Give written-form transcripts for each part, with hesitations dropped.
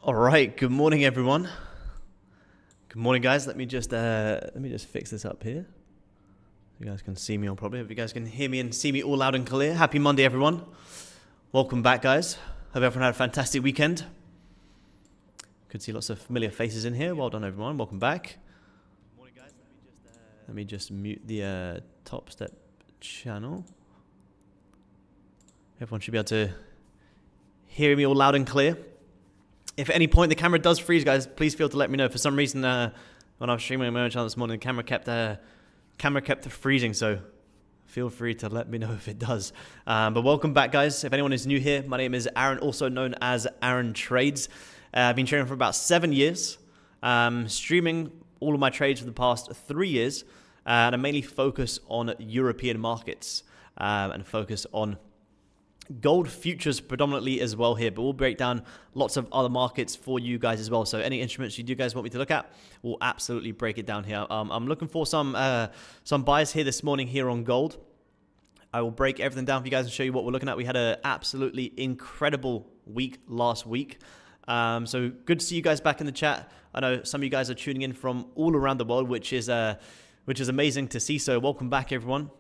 All right, good morning, everyone. Good morning, guys. Let me just fix this up here. You guys can see me all probably. If you guys can hear me and see me all loud and clear. Happy Monday, everyone. Welcome back, guys. Hope everyone had a fantastic weekend. Could see lots of familiar faces in here. Well done, everyone. Welcome back. Good morning, guys. Let me just mute the Topstep channel. Everyone should be able to hear me all loud and clear. If at any point the camera does freeze, guys, please feel to let me know. For some reason, when I was streaming on my own channel this morning, the camera kept freezing, so feel free to let me know if it does. But welcome back, guys. If anyone is new here, my name is Aaron, also known as Aaron Trades. I've been trading for about 7 years, streaming all of my trades for the past 3 years, and I mainly focus on European markets and focus on gold futures predominantly as well here, but we'll break down lots of other markets for you guys as well. So any instruments you guys want me to look at, we'll absolutely break it down here. I'm looking for some buys here this morning here on gold. I will break everything down for you guys and show you what we're looking at. We had an absolutely incredible week last week. So good to see you guys back in the chat. I know some of you guys are tuning in from all around the world, which is amazing to see. So welcome back, everyone.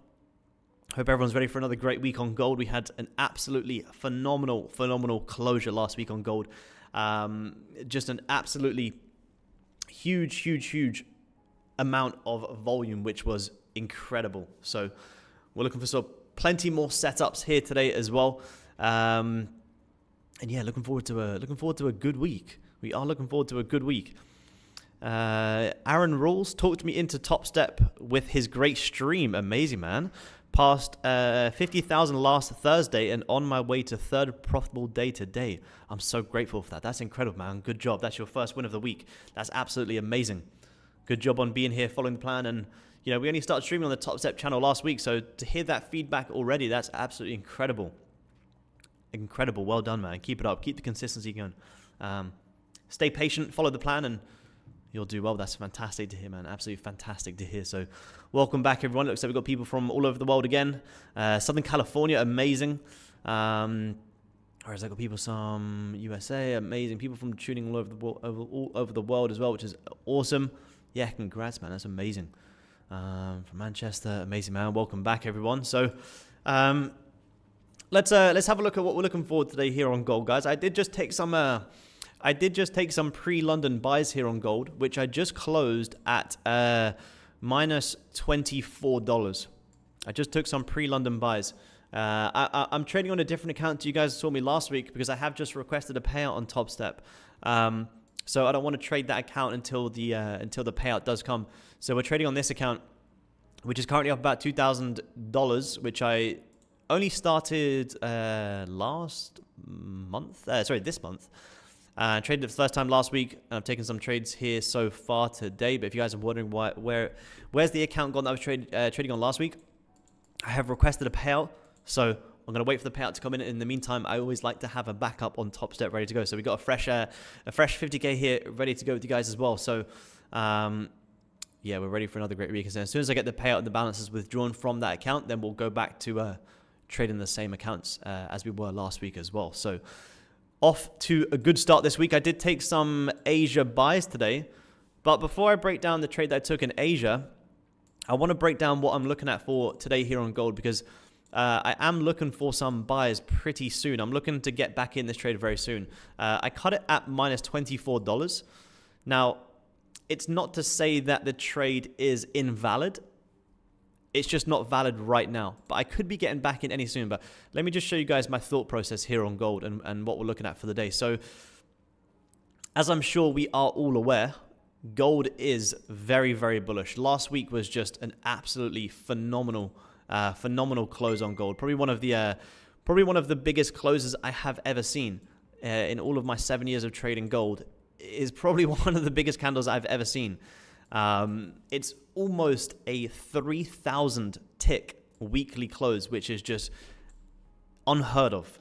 Hope everyone's ready for another great week on gold. We had an absolutely phenomenal closure last week on gold. Just an absolutely huge amount of volume, which was incredible. So we're looking for plenty more setups here today as well. And yeah, looking forward to a good week. We are looking forward to a good week. Aaron Rules talked me into Topstep with his great stream. Amazing, man. Passed 50,000 last Thursday and on my way to third profitable day today. I'm so grateful for that. That's incredible, man. Good job. That's your first win of the week. That's absolutely amazing. Good job on being here, following the plan. And, you know, we only started streaming on the Topstep channel last week. So to hear that feedback already, that's absolutely incredible. Incredible. Well done, man. Keep it up. Keep the consistency going. Stay patient. Follow the plan and you'll do well. That's fantastic to hear, man. Absolutely fantastic to hear. So welcome back, everyone. Looks like we've got people from all over the world again. Southern California, amazing. Whereas I got people from USA, amazing. People from tuning all over the world as well, which is awesome. Yeah, congrats, man. That's amazing. From Manchester, amazing, man. Welcome back, everyone. So let's have a look at what we're looking for today here on gold, guys. I did just take some pre-London buys here on gold, which I just closed at minus $24. I just took some pre-London buys. I'm trading on a different account to you guys saw me last week because I have just requested a payout on Topstep. So I don't want to trade that account until the payout does come. So we're trading on this account, which is currently up about $2,000, which I only started this month. Traded it for the first time last week, and I've taken some trades here so far today. But if you guys are wondering where's the account gone that I was trading on last week, I have requested a payout. So I'm going to wait for the payout to come in. In the meantime, I always like to have a backup on Topstep ready to go. So we got a fresh 50K here ready to go with you guys as well. So yeah, we're ready for another great week. And as soon as I get the payout and the balances withdrawn from that account, then we'll go back to trading the same accounts as we were last week as well. So off to a good start this week. I did take some Asia buys today, but before I break down the trade that I took in Asia, I want to break down what I'm looking at for today here on gold because I am looking for some buys pretty soon. I'm looking to get back in this trade very soon. I cut it at minus $24. Now, it's not to say that the trade is invalid. It's just not valid right now, but I could be getting back in any soon. But let me just show you guys my thought process here on gold and what we're looking at for the day. So as I'm sure we are all aware, gold is very bullish. Last week was just an absolutely phenomenal close on gold. Probably one of the biggest closes I have ever seen in all of my 7 years of trading gold. Is probably one of the biggest candles I've ever seen. It's almost a 3,000 tick weekly close, which is just unheard of.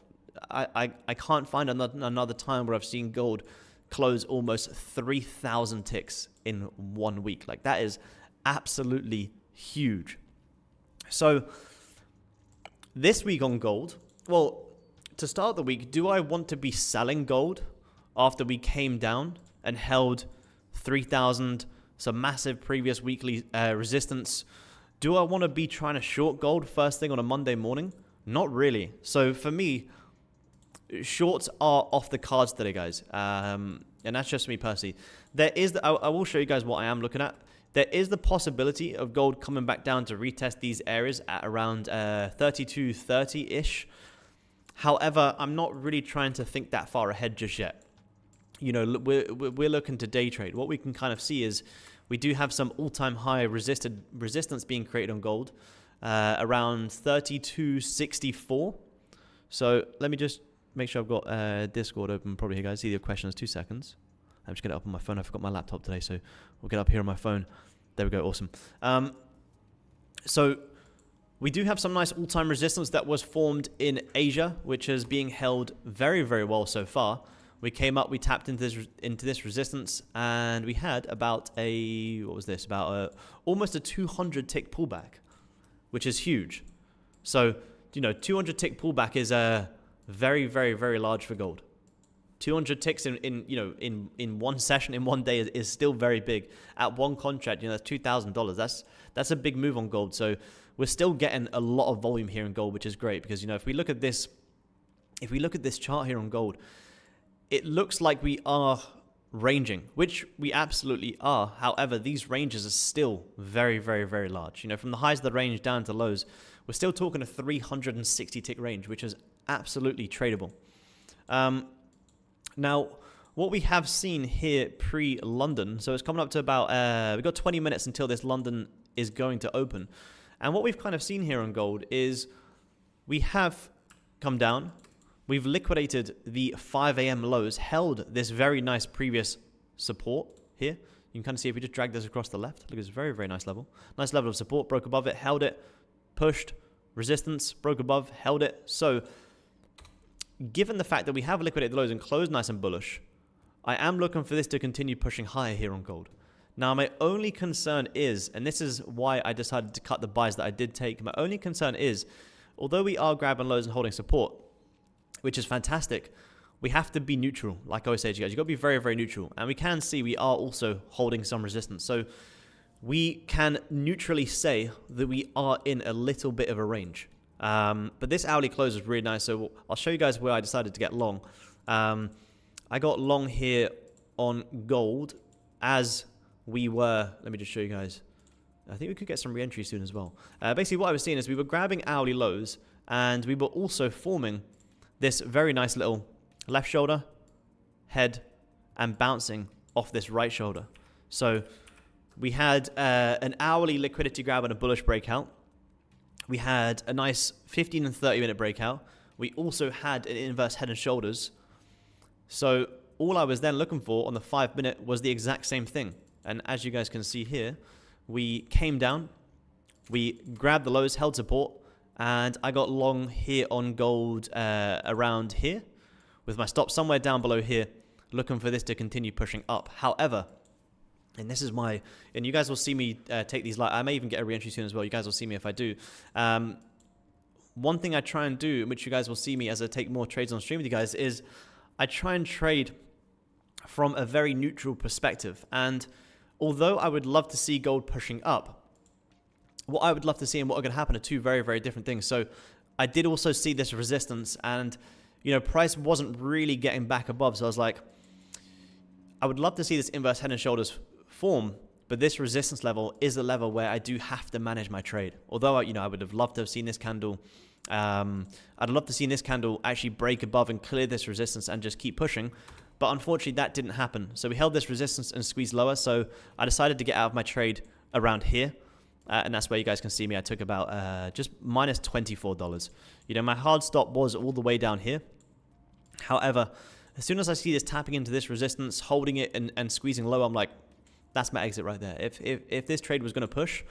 I can't find another time where I've seen gold close almost 3,000 ticks in 1 week. Like, that is absolutely huge. So this week on gold, well, to start the week, do I want to be selling gold after we came down and held 3,000, some massive previous weekly resistance. Do I want to be trying to short gold first thing on a Monday morning? Not really. So for me, shorts are off the cards today, guys. And that's just me personally. There is, I will show you guys what I am looking at. There is the possibility of gold coming back down to retest these areas at around 32.30-ish. However, I'm not really trying to think that far ahead just yet. You know, we're looking to day trade. What we can kind of see is we do have some all-time high resistance being created on gold around 32.64. So let me just make sure I've got Discord open probably here, guys. See your questions, 2 seconds. I'm just going to up on my phone. I forgot my laptop today, so we'll get up here on my phone. There we go. Awesome. So we do have some nice all-time resistance that was formed in Asia, which is being held very, very well so far. We came up, we tapped into this resistance, and we had about almost a 200 tick pullback, which is huge. So, you know, 200 tick pullback is very, very, very large for gold. 200 ticks in one session, in one day is still very big. At one contract, you know, that's $2,000. That's a big move on gold. So we're still getting a lot of volume here in gold, which is great because, you know, if we look at this chart here on gold, it looks like we are ranging, which we absolutely are. However, these ranges are still very, very, very large. You know, from the highs of the range down to lows, we're still talking a 360 tick range, which is absolutely tradable. Now, what we have seen here pre-London, so it's coming up to about, we've got 20 minutes until this London is going to open. And what we've kind of seen here on gold is we have come down, we've liquidated the 5 a.m. lows, held this very nice previous support here. You can kind of see if we just drag this across the left, look, it's a very, very nice level. Nice level of support, broke above it, held it, pushed, resistance, broke above, held it. So given the fact that we have liquidated the lows and closed nice and bullish, I am looking for this to continue pushing higher here on gold. Now, my only concern is, and this is why I decided to cut the buys that I did take, my only concern is, although we are grabbing lows and holding support, which is fantastic, we have to be neutral. Like I always say to you guys, you've got to be very, very neutral. And we can see we are also holding some resistance. So we can neutrally say that we are in a little bit of a range. But this hourly close is really nice, so I'll show you guys where I decided to get long. I got long here on gold as we were, let me just show you guys. I think we could get some re-entry soon as well. Basically what I was seeing is we were grabbing hourly lows and we were also forming this very nice little left shoulder, head, and bouncing off this right shoulder. So we had an hourly liquidity grab and a bullish breakout. We had a nice 15 and 30 minute breakout. We also had an inverse head and shoulders. So all I was then looking for on the 5 minute was the exact same thing. And as you guys can see here, we came down, we grabbed the lows, held support, and I got long here on gold around here with my stop somewhere down below here, looking for this to continue pushing up. However, and this is my, and you guys will see me take these, I may even get a re-entry soon as well. You guys will see me if I do. One thing I try and do, which you guys will see me as I take more trades on stream with you guys, is I try and trade from a very neutral perspective. And although I would love to see gold pushing up, what I would love to see and what are going to happen are two very, very different things. So I did also see this resistance and, you know, price wasn't really getting back above. So I was like, I would love to see this inverse head and shoulders form, but this resistance level is a level where I do have to manage my trade. Although, you know, I would have loved to have seen this candle. I'd love to see this candle actually break above and clear this resistance and just keep pushing. But unfortunately, that didn't happen. So we held this resistance and squeezed lower. So I decided to get out of my trade around here. And that's where you guys can see me. I took about just minus $24. You know, my hard stop was all the way down here. However, as soon as I see this tapping into this resistance, holding it and squeezing low, I'm like, that's my exit right there. If this trade was going to push,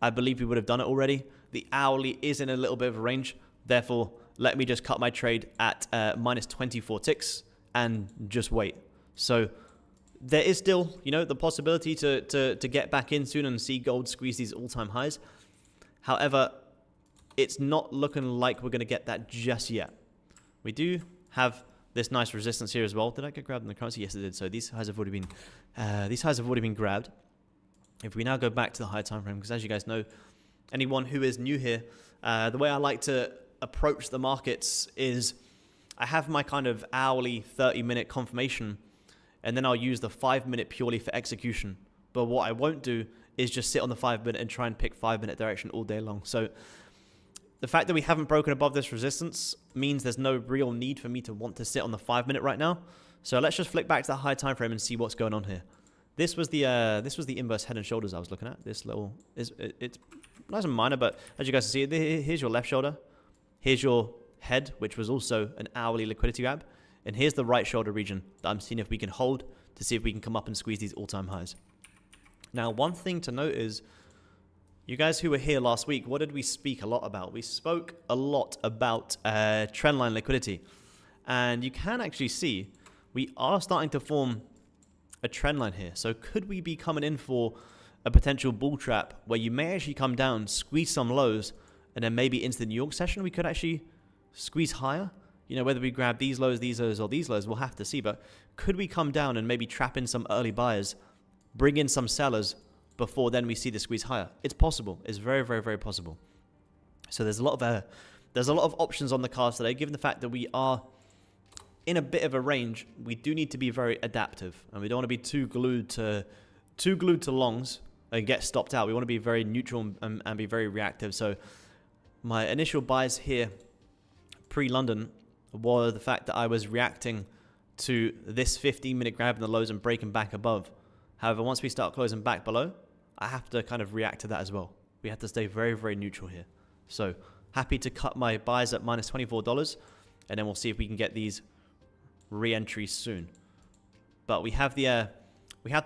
I believe we would have done it already. The hourly is in a little bit of a range. Therefore, let me just cut my trade at minus 24 ticks and just wait. So there is still, you know, the possibility to get back in soon and see gold squeeze these all-time highs. However, it's not looking like we're going to get that just yet. We do have this nice resistance here as well. Did I get grabbed in the currency? Yes, it did. So these highs have already been grabbed. If we now go back to the high time frame, because as you guys know, anyone who is new here, the way I like to approach the markets is I have my kind of hourly 30-minute confirmation, and then I'll use the 5-minute purely for execution. But what I won't do is just sit on the 5-minute and try and pick 5-minute direction all day long. So the fact that we haven't broken above this resistance means there's no real need for me to want to sit on the 5-minute right now. So let's just flick back to the high time frame and see what's going on here. This was the inverse head and shoulders I was looking at. It's nice and minor, but as you guys can see, here's your left shoulder, here's your head, which was also an hourly liquidity grab, and here's the right shoulder region that I'm seeing if we can hold to see if we can come up and squeeze these all-time highs. Now, one thing to note is, you guys who were here last week, what did we speak a lot about? We spoke a lot about trendline liquidity, and you can actually see we are starting to form a trend line here. So could we be coming in for a potential bull trap where you may actually come down, squeeze some lows, and then maybe into the New York session we could actually squeeze higher? You know, whether we grab these lows, or these lows, we'll have to see. But could we come down and maybe trap in some early buyers, bring in some sellers before then we see the squeeze higher? It's possible. It's very, very, very possible. So there's a lot of options on the cards today. Given the fact that we are in a bit of a range, we do need to be very adaptive, and we don't want to be too glued to longs and get stopped out. We want to be very neutral and be very reactive. So my initial buys here pre-London were the fact that I was reacting to this 15-minute grab in the lows and breaking back above. However, once we start closing back below, I have to kind of react to that as well. We have to stay very, very neutral here. So happy to cut my buys at minus $24, and then we'll see if we can get these re-entries soon. But we have the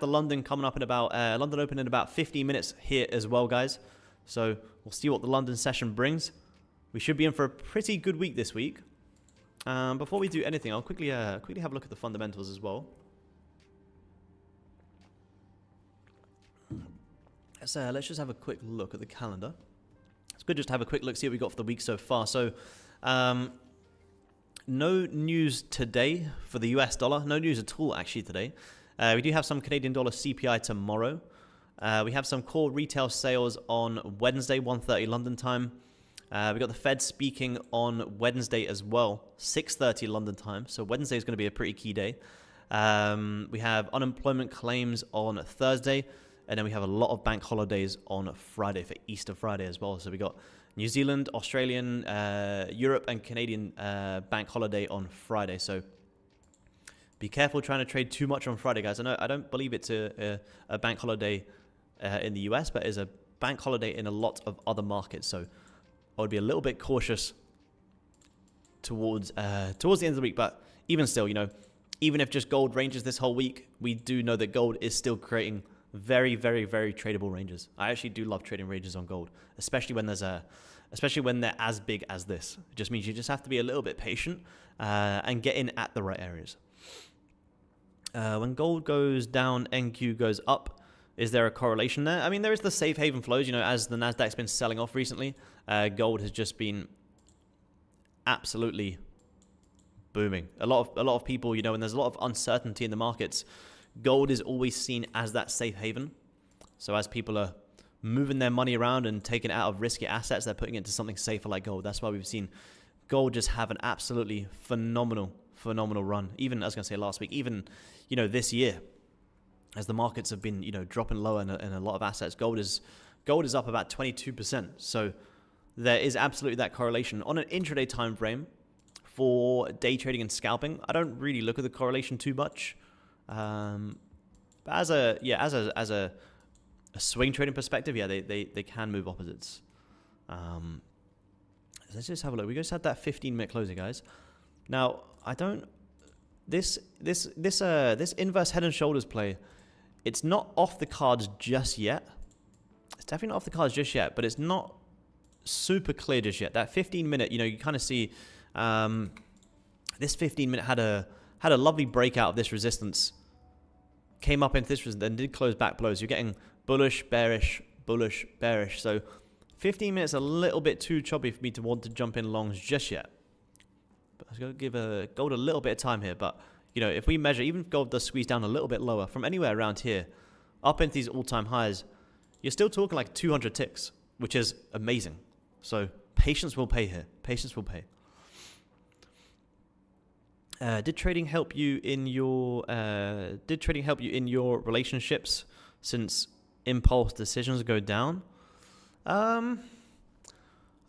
London coming up in about London Open in about 15 minutes here as well, guys. So we'll see what the London session brings. We should be in for a pretty good week this week. Before we do anything, I'll quickly have a look at the fundamentals as well. Let's just have a quick look at the calendar. It's good just to have a quick look, see what we got for the week so far. So no news today for the US dollar. No news at all, actually, today. We do have some Canadian dollar CPI tomorrow. We have some core retail sales on Wednesday, 1:30 London time. We got the Fed speaking on Wednesday as well, 6:30 London time. So Wednesday is going to be a pretty key day. We have unemployment claims on Thursday, and then we have a lot of bank holidays on Friday for Easter Friday as well. So we got New Zealand, Australian, Europe, and Canadian bank holiday on Friday. So be careful trying to trade too much on Friday, guys. I don't believe it's a bank holiday in the US, but it's a bank holiday in a lot of other markets. So I would be a little bit cautious towards the end of the week. But even still, you know, even if just gold ranges this whole week, we do know that gold is still creating very, very, very tradable ranges. I actually do love trading ranges on gold, especially when they're as big as this. It just means you just have to be a little bit patient and get in at the right areas. When gold goes down, NQ goes up. Is there a correlation there? I mean, there is the safe haven flows. You know, as the Nasdaq's been selling off recently, gold has just been absolutely booming. A lot of people, you know, and there's a lot of uncertainty in the markets, gold is always seen as that safe haven. So as people are moving their money around and taking it out of risky assets, they're putting it into something safer like gold. That's why we've seen gold just have an absolutely phenomenal run. Even, I was going to say last week, even, you know, this year, as the markets have been, you know, dropping lower in a lot of assets, gold is up about 22%. So there is absolutely that correlation. On an intraday time frame for day trading and scalping, I don't really look at the correlation too much. But as a swing trading perspective, yeah, they can move opposites. Let's just have a look. We just had that 15-minute closing, guys. Now, this inverse head and shoulders play, it's not off the cards just yet. It's definitely not off the cards just yet, but it's not super clear just yet. That 15-minute, you know, you kind of see this 15-minute had a lovely breakout of this resistance, came up into this resistance, then did close back below. So you're getting bullish, bearish, bullish, bearish. So 15 minutes a little bit too choppy for me to want to jump in longs just yet. Let's go give gold a little bit of time here. But, you know, if we measure, even if gold does squeeze down a little bit lower, from anywhere around here, up into these all-time highs, you're still talking like 200 ticks, which is amazing. So patience will pay here. Patience will pay. Did trading help you in your relationships since impulse decisions go down? I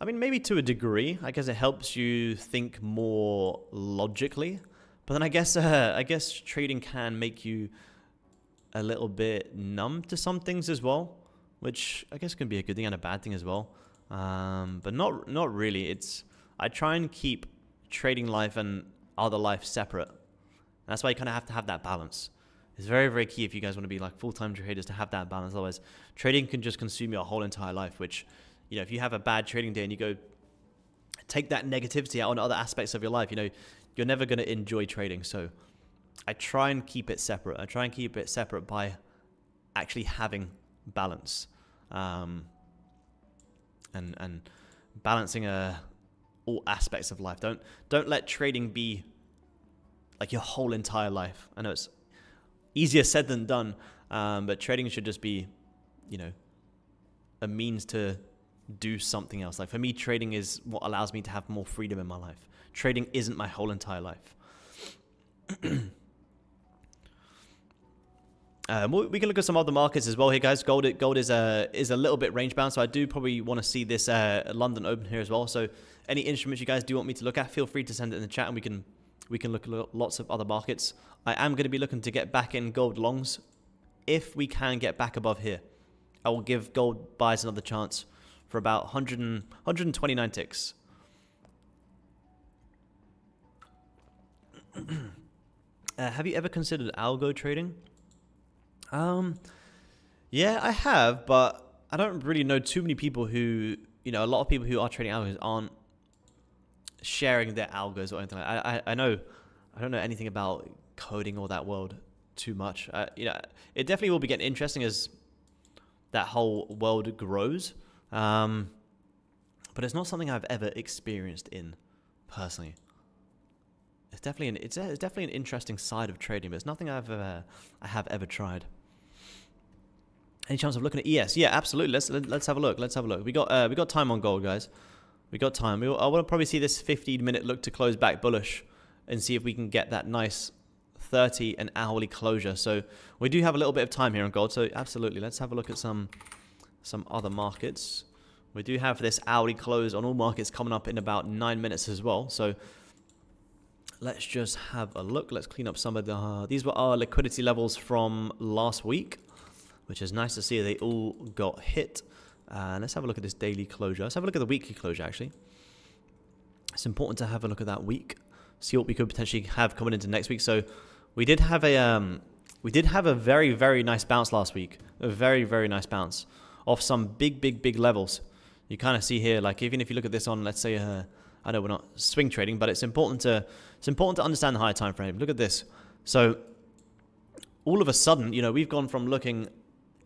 mean, maybe to a degree. I guess it helps you think more logically. But then I guess trading can make you a little bit numb to some things as well, which I guess can be a good thing and a bad thing as well. But not really. I try and keep trading life and other life separate. That's why you kind of have to have that balance. It's very, very key if you guys want to be like full-time traders to have that balance. Otherwise, trading can just consume your whole entire life, which, you know, if you have a bad trading day and you go take that negativity out on other aspects of your life, you know, you're never going to enjoy trading. So I try and keep it separate. I try and keep it separate by actually having balance, and balancing all aspects of life. Don't let trading be like your whole entire life. I know it's easier said than done, but trading should just be, you know, a means to do something else. Like for me, trading is what allows me to have more freedom in my life. Trading isn't my whole entire life. We can look at some other markets as well here, guys. Gold is a little bit range bound, so I do probably want to see this London Open here as well. So any instruments you guys do want me to look at, feel free to send it in the chat, and we can look at lots of other markets. I am going to be looking to get back in gold longs if we can get back above here. I will give gold buys another chance for about 129 ticks. Have you ever considered algo trading? Yeah, I have, but I don't really know too many people who, you know, a lot of people who are trading algos aren't sharing their algos or anything like that. I don't know anything about coding or that world too much. You know, it definitely will be getting interesting as that whole world grows. But it's not something I've ever experienced in personally. It's definitely an interesting side of trading, but it's nothing I have ever tried. Any chance of looking at ES? Yeah, absolutely. Let's have a look. We got time on gold, guys. We got time. I want to probably see this 15-minute look to close back bullish and see if we can get that nice 30 and hourly closure. So we do have a little bit of time here on gold. So absolutely, let's have a look at some other markets. We do have this hourly close on all markets coming up in about 9 minutes as well. So let's just have a look. Let's clean up some of these were our liquidity levels from last week, which is nice to see they all got hit. Let's have a look at this daily closure. Let's have a look at the weekly closure, actually. It's important to have a look at that week, see what we could potentially have coming into next week. So we did have a very, very nice bounce last week. A very, very nice bounce off some big levels. You kind of see here, like even if you look at this on, let's say, I know we're not swing trading, but it's important to understand the higher time frame. Look at this. So all of a sudden, you know, we've gone from looking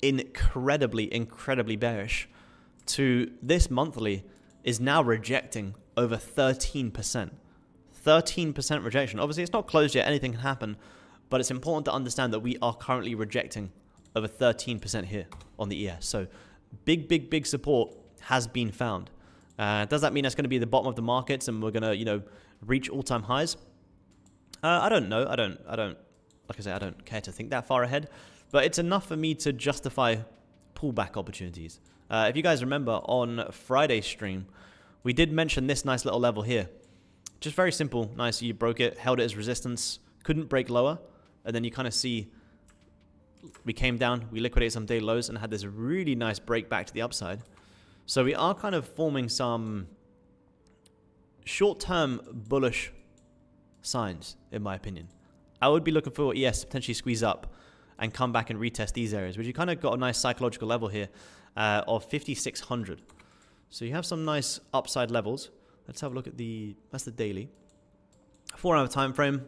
incredibly bearish to this monthly is now rejecting over 13%. 13% rejection. Obviously, it's not closed yet. Anything can happen, but it's important to understand that we are currently rejecting over 13% here on the ES. So big support has been found. Does that mean that's going to be the bottom of the markets and we're going to, you know, reach all-time highs? I don't know. I don't, like I say, I don't care to think that far ahead, but it's enough for me to justify pullback opportunities. If you guys remember on Friday's stream, we did mention this nice little level here. Just very simple, nice. You broke it, held it as resistance, couldn't break lower, and then you kind of see we came down, we liquidated some daily lows and had this really nice break back to the upside. So we are kind of forming some short-term bullish signs, in my opinion. I would be looking for ES to potentially squeeze up and come back and retest these areas, which you kind of got a nice psychological level here of 5,600. So you have some nice upside levels. Let's have a look at that's the daily. 4 hour time frame.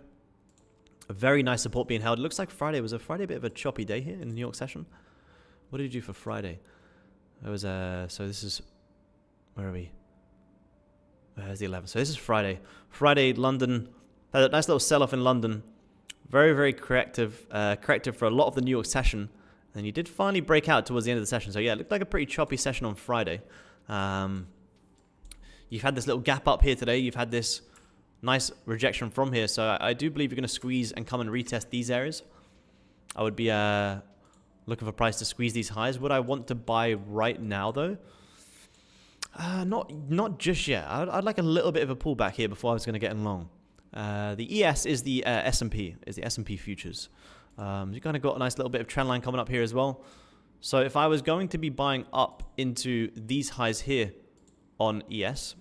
A very nice support being held. It looks like Friday was a bit of a choppy day here in the New York session. What did you do for Friday? It was so this is, where are we? Where's the 11th? So this is Friday. Friday, London. Had a nice little sell-off in London. Very, very corrective for a lot of the New York session. And you did finally break out towards the end of the session. So yeah, it looked like a pretty choppy session on Friday. You've had this little gap up here today. You've had this nice rejection from here. So I do believe you're going to squeeze and come and retest these areas. I would be looking for price to squeeze these highs. Would I want to buy right now, though? Not just yet. I'd like a little bit of a pullback here before I was going to get in long. The ES is the S&P, futures. You kind of got a nice little bit of trend line coming up here as well. So if I was going to be buying up into these highs here on ES,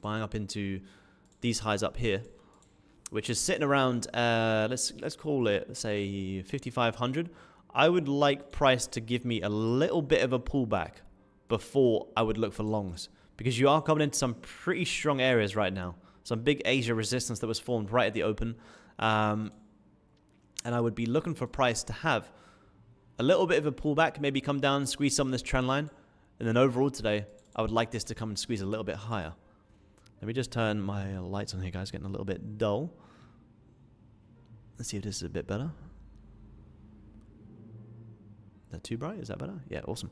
buying up into these highs up here, which is sitting around, let's call it, say 5,500. I would like price to give me a little bit of a pullback before I would look for longs, because you are coming into some pretty strong areas right now. Some big Asia resistance that was formed right at the open. And I would be looking for price to have a little bit of a pullback, maybe come down, squeeze some of this trend line. And then overall today, I would like this to come and squeeze a little bit higher. Let me just turn my lights on here, guys. Getting a little bit dull. Let's see if this is a bit better. Is that too bright? Is that better? Yeah, awesome.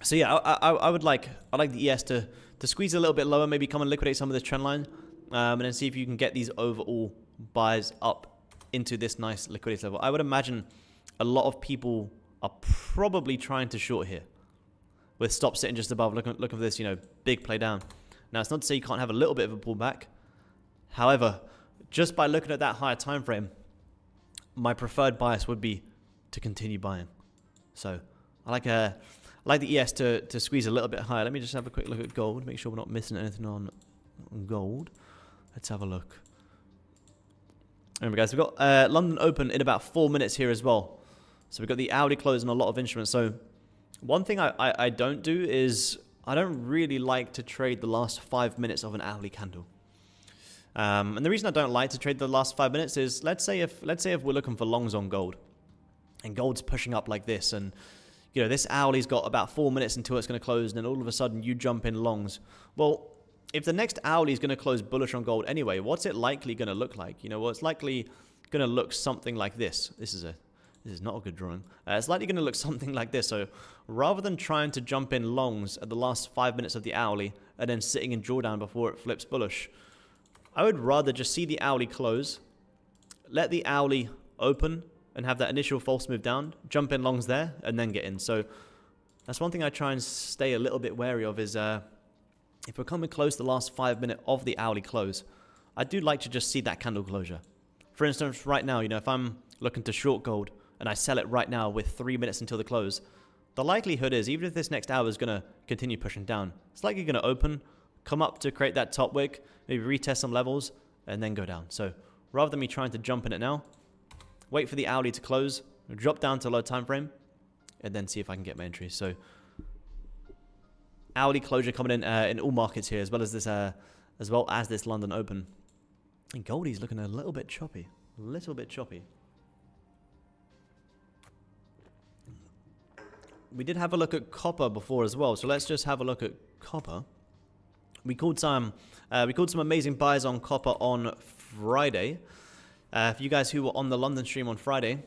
So yeah, I like the ES to squeeze a little bit lower, maybe come and liquidate some of this trend line, and then see if you can get these overall buys up into this nice liquidity level. I would imagine a lot of people are probably trying to short here, with stop sitting just above. Look for this, big play down. Now it's not to say you can't have a little bit of a pullback. However, just by looking at that higher time frame, my preferred bias would be to continue buying. So I like the ES to squeeze a little bit higher. Let me just have a quick look at gold, make sure we're not missing anything on gold. Let's have a look. Remember, guys, we've got London open in about 4 minutes here as well. So we've got the hourly close on a lot of instruments. So one thing I don't do is I don't really like to trade the last 5 minutes of an hourly candle. And the reason I don't like to trade the last 5 minutes is let's say if we're looking for longs on gold, and gold's pushing up like this, and this hourly's got about 4 minutes until it's going to close, and then all of a sudden you jump in longs. Well, if the next hourly is going to close bullish on gold anyway, what's it likely going to look like? Well, it's likely going to look something like this. This is not a good drawing. It's likely going to look something like this. So rather than trying to jump in longs at the last 5 minutes of the hourly and then sitting in drawdown before it flips bullish, I would rather just see the hourly close, let the hourly open and have that initial false move down, jump in longs there, and then get in. So that's one thing I try and stay a little bit wary of is if we're coming close to the last 5 minutes of the hourly close, I do like to just see that candle closure. For instance, right now, if I'm looking to short gold and I sell it right now with 3 minutes until the close, the likelihood is, even if this next hour is going to continue pushing down, it's likely going to open, come up to create that top wick, maybe retest some levels, and then go down. So rather than me trying to jump in it now, wait for the hourly to close, drop down to low time frame, and then see if I can get my entries. So hourly closure coming in all markets here, as well as this London open. And Goldie's looking a little bit choppy. We did have a look at copper before as well, so let's just have a look at copper. We called some amazing buys on copper on Friday. For you guys who were on the London stream on Friday,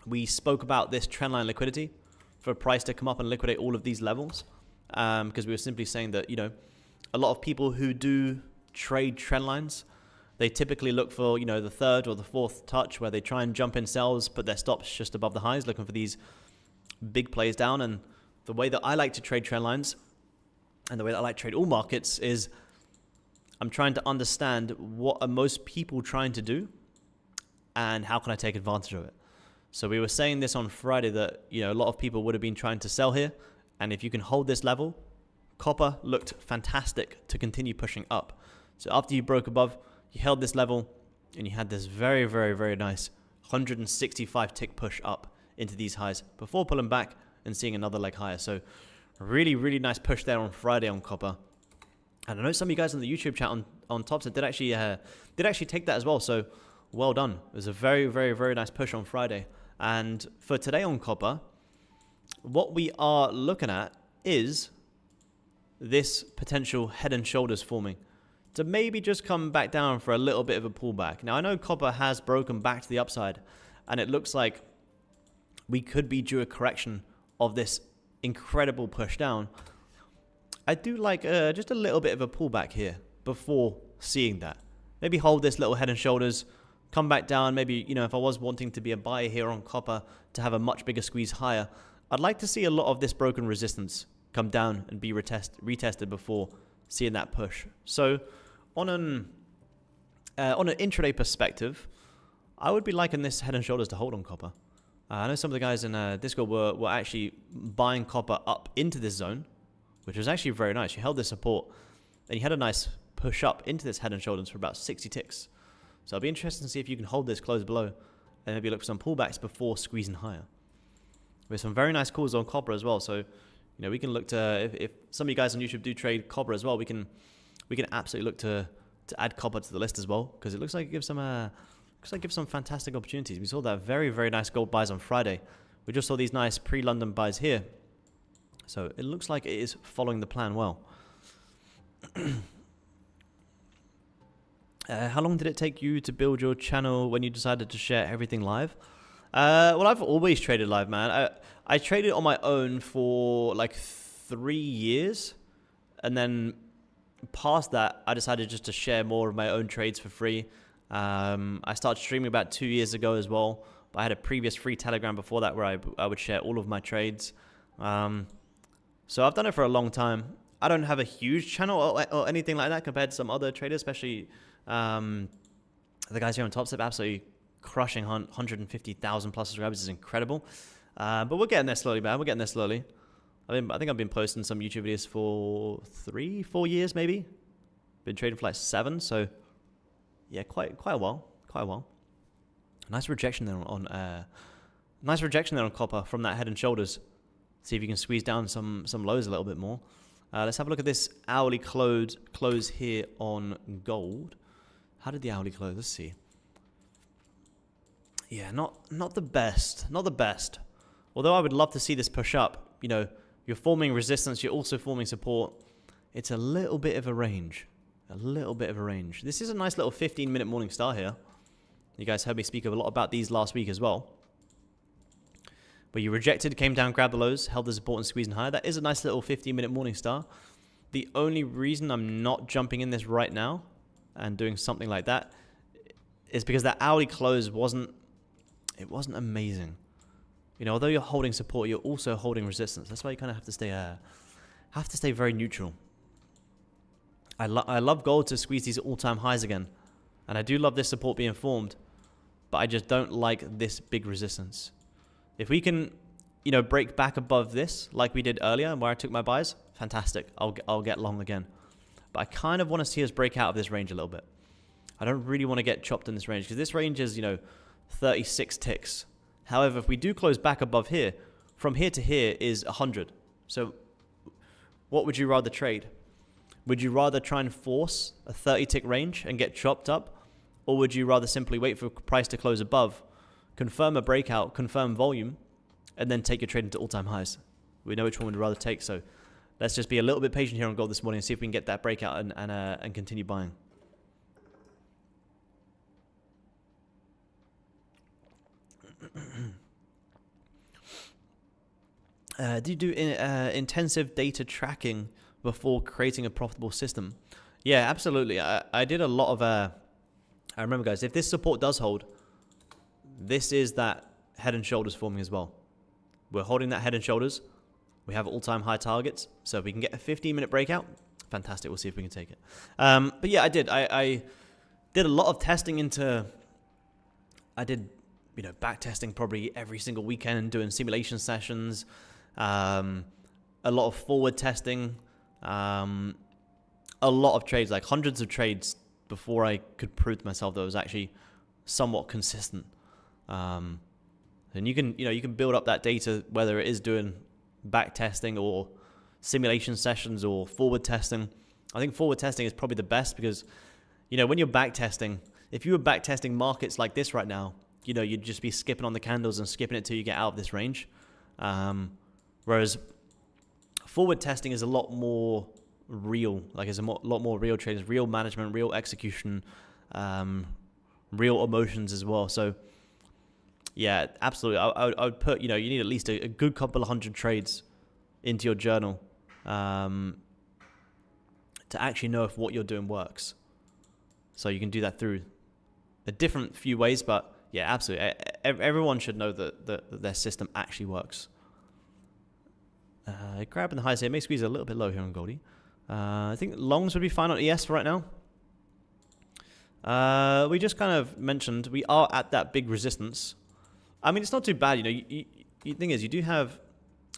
we spoke about this trendline liquidity for a price to come up and liquidate all of these levels, because we were simply saying that a lot of people who do trade trend lines, they typically look for the third or the fourth touch where they try and jump in sells, put their stops just above the highs, looking for these big plays down. And the way that I like to trade trend lines and the way that I like to trade all markets is I'm trying to understand what are most people trying to do and how can I take advantage of it. So we were saying this on Friday that a lot of people would have been trying to sell here, and if you can hold this level, copper looked fantastic to continue pushing up. So after you broke above, you held this level and you had this very, very, very nice 165 tick push up into these highs before pulling back and seeing another leg higher. So really, really nice push there on Friday on copper. And I know some of you guys on the YouTube chat on Topstep did actually take that as well. So well done. It was a very, very, very nice push on Friday. And for today on copper, what we are looking at is this potential head and shoulders forming to maybe just come back down for a little bit of a pullback. Now, I know copper has broken back to the upside, and it looks like we could be due a correction of this incredible push down. I do like just a little bit of a pullback here before seeing that. Maybe hold this little head and shoulders, come back down. Maybe, you know, if I was wanting to be a buyer here on copper to have a much bigger squeeze higher, I'd like to see a lot of this broken resistance come down and be retested before seeing that push. So on an intraday perspective, I would be liking this head and shoulders to hold on copper. I know some of the guys in Discord were actually buying copper up into this zone, which was actually very nice. You held this support, and you had a nice push up into this head and shoulders for about 60 ticks. So I'll be interested to see if you can hold this close below, and maybe look for some pullbacks before squeezing higher. With some very nice calls on copper as well. So, you know, we can look to, if some of you guys on YouTube do trade copper as well, we can absolutely look to add copper to the list as well, because it looks like it gives some fantastic opportunities. We saw that very, very nice gold buys on Friday. We just saw these nice pre-London buys here. So it looks like it is following the plan well. How long did it take you to build your channel when you decided to share everything live? Well, I've always traded live, man. I traded on my own for like 3 years. And then past that, I decided just to share more of my own trades for free. I started streaming about 2 years ago as well. But I had a previous free Telegram before that where I would share all of my trades. So I've done it for a long time. I don't have a huge channel or anything like that compared to some other traders, especially the guys here on Topstep, absolutely crushing 150,000 plus subscribers is incredible. But we're getting there slowly, man. We're getting there slowly. I think I've been posting some YouTube videos for 3-4 years, maybe. Been trading for like 7, so yeah, quite a while. Nice rejection there on copper from that head and shoulders. See if you can squeeze down some lows a little bit more. Let's have a look at this hourly close here on gold. How did the hourly close? Let's see. Yeah, not the best. Not the best. Although I would love to see this push up. You know, you're forming resistance, you're also forming support. It's a little bit of a range. This is a nice little 15-minute morning star here. You guys heard me speak a lot about these last week as well. But you rejected, came down, grabbed the lows, held the support and squeezing higher. That is a nice little 15-minute morning star. The only reason I'm not jumping in this right now and doing something like that is because that hourly close wasn't amazing. You know, although you're holding support, you're also holding resistance. That's why you kind of have to stay very neutral. I love gold to squeeze these all-time highs again, and I do love this support being formed, but I just don't like this big resistance. If we can, you know, break back above this like we did earlier where I took my buys, fantastic. I'll get long again. But I kind of want to see us break out of this range a little bit. I don't really want to get chopped in this range because this range is, you know, 36 ticks. However, if we do close back above here, from here to here is 100. So what would you rather trade? Would you rather try and force a 30-tick range and get chopped up? Or would you rather simply wait for price to close above, confirm a breakout, confirm volume, and then take your trade into all-time highs? We know which one we'd rather take, so let's just be a little bit patient here on gold this morning and see if we can get that breakout and continue buying. Do you do intensive data tracking before creating a profitable system? Yeah, absolutely. I did a lot of... I remember, guys, if this support does hold, this is that head and shoulders forming as well. We're holding that head and shoulders. We have all-time high targets. So if we can get a 15-minute breakout, fantastic. We'll see if we can take it. But yeah, I did. I did a lot of testing into... I did, you know, back testing probably every single weekend, doing simulation sessions, a lot of forward testing, a lot of trades, like hundreds of trades before I could prove to myself that it was actually somewhat consistent. And you can build up that data, whether it is doing back testing or simulation sessions or forward testing. I think forward testing is probably the best because, you know, when you're back testing, if you were back testing markets like this right now, you know, you'd just be skipping on the candles and skipping it till you get out of this range. Whereas forward testing is a lot more real. Like it's a lot more real trades, real management, real execution, real emotions as well. So yeah, absolutely. I would put, you need at least a good couple of hundred trades into your journal to actually know if what you're doing works. So you can do that through a different few ways, but yeah, absolutely. Everyone should know that their system actually works. Grabbing the highs here, may squeeze a little bit low here on Goldie. I think longs would be fine on ES for right now. We just kind of mentioned we are at that big resistance. I mean, it's not too bad, The thing is, you do have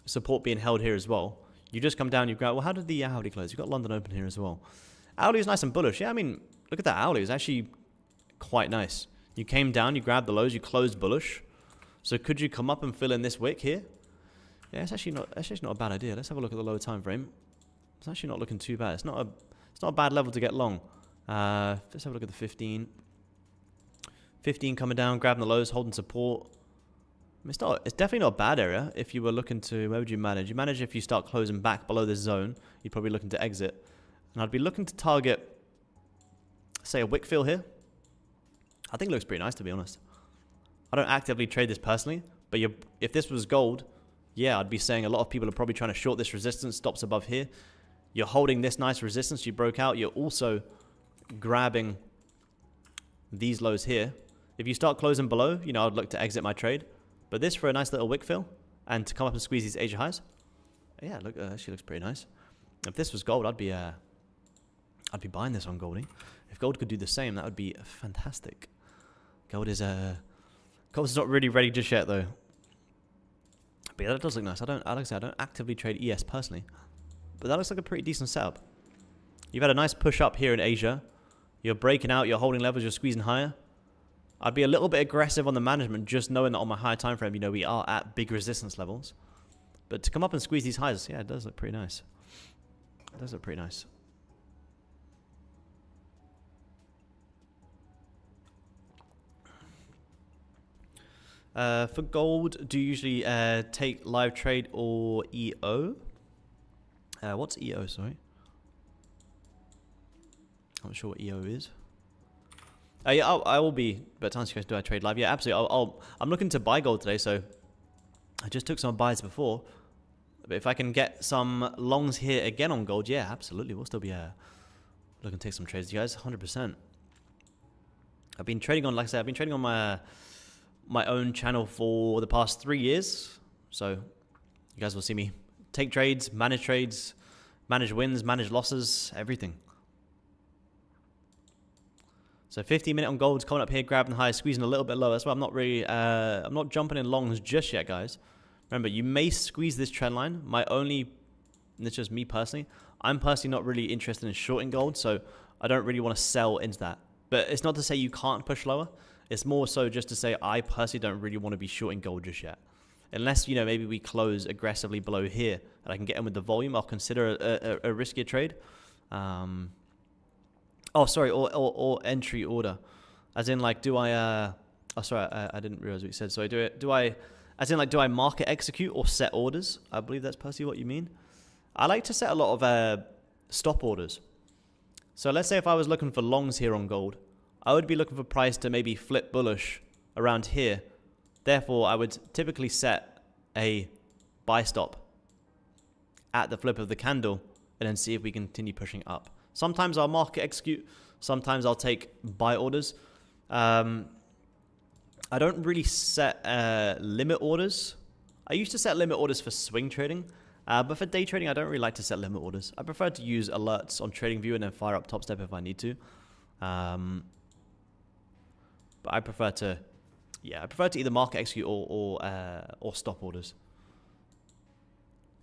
support being held here as well. You just come down, you grab. Well, how did the Audi close? You've got London open here as well. Audi is nice and bullish. Yeah, I mean, look at that Audi. It's actually quite nice. You came down, you grabbed the lows, you closed bullish. So could you come up and fill in this wick here? Yeah, it's actually not a bad idea. Let's have a look at the lower time frame. It's actually not looking too bad. It's not a bad level to get long. Let's have a look at the 15. 15 coming down, grabbing the lows, holding support. I mean, it's definitely not a bad area. If you were looking to, where would you manage? You manage if you start closing back below this zone. You're probably looking to exit. And I'd be looking to target, say, a wick fill here. I think it looks pretty nice, to be honest. I don't actively trade this personally, but if this was gold, yeah, I'd be saying a lot of people are probably trying to short this resistance, stops above here. You're holding this nice resistance you broke out. You're also grabbing these lows here. If you start closing below, I'd look to exit my trade. But this for a nice little wick fill and to come up and squeeze these Asia highs. Yeah, look, actually looks pretty nice. If this was gold, I'd be buying this on Goldie. If gold could do the same, that would be fantastic. Gold is not really ready just yet though. But yeah, that does look nice. I don't actively trade ES personally, but that looks like a pretty decent setup. You've had a nice push up here in Asia. You're breaking out. You're holding levels. You're squeezing higher. I'd be a little bit aggressive on the management, just knowing that on my higher time frame, we are at big resistance levels. But to come up and squeeze these highs, yeah, it does look pretty nice. It does look pretty nice. For gold, do you usually take live trade or EO? What's EO, sorry? I'm not sure what EO is. Yeah, I will be, but to answer your question, do I trade live? Yeah, absolutely. I'm looking to buy gold today, so I just took some buys before. But if I can get some longs here again on gold, yeah, absolutely. We'll still be looking to take some trades, you guys, 100%. I've been trading on, like I said, I've been trading on my own channel for the past 3 years. So you guys will see me take trades, manage wins, manage losses, everything. So 15-minute on gold's coming up here, grabbing the high, squeezing a little bit lower. That's why I'm not really, I'm not jumping in longs just yet, guys. Remember, you may squeeze this trend line. And it's just me personally, I'm personally not really interested in shorting gold, so I don't really want to sell into that. But it's not to say you can't push lower. It's more so just to say I personally don't really want to be shorting gold just yet. Unless, maybe we close aggressively below here and I can get in with the volume, I'll consider a riskier trade. Oh, sorry, or entry order. As in, like, do I... oh, sorry, I didn't realize what you said. So do I... As in, like, do I market execute or set orders? I believe that's personally what you mean. I like to set a lot of stop orders. So let's say if I was looking for longs here on gold, I would be looking for price to maybe flip bullish around here. Therefore, I would typically set a buy stop at the flip of the candle and then see if we continue pushing up. Sometimes I'll market execute. Sometimes I'll take buy orders. I don't really set limit orders. I used to set limit orders for swing trading. But for day trading, I don't really like to set limit orders. I prefer to use alerts on TradingView and then fire up Topstep if I need to. But I prefer to either market execute or stop orders.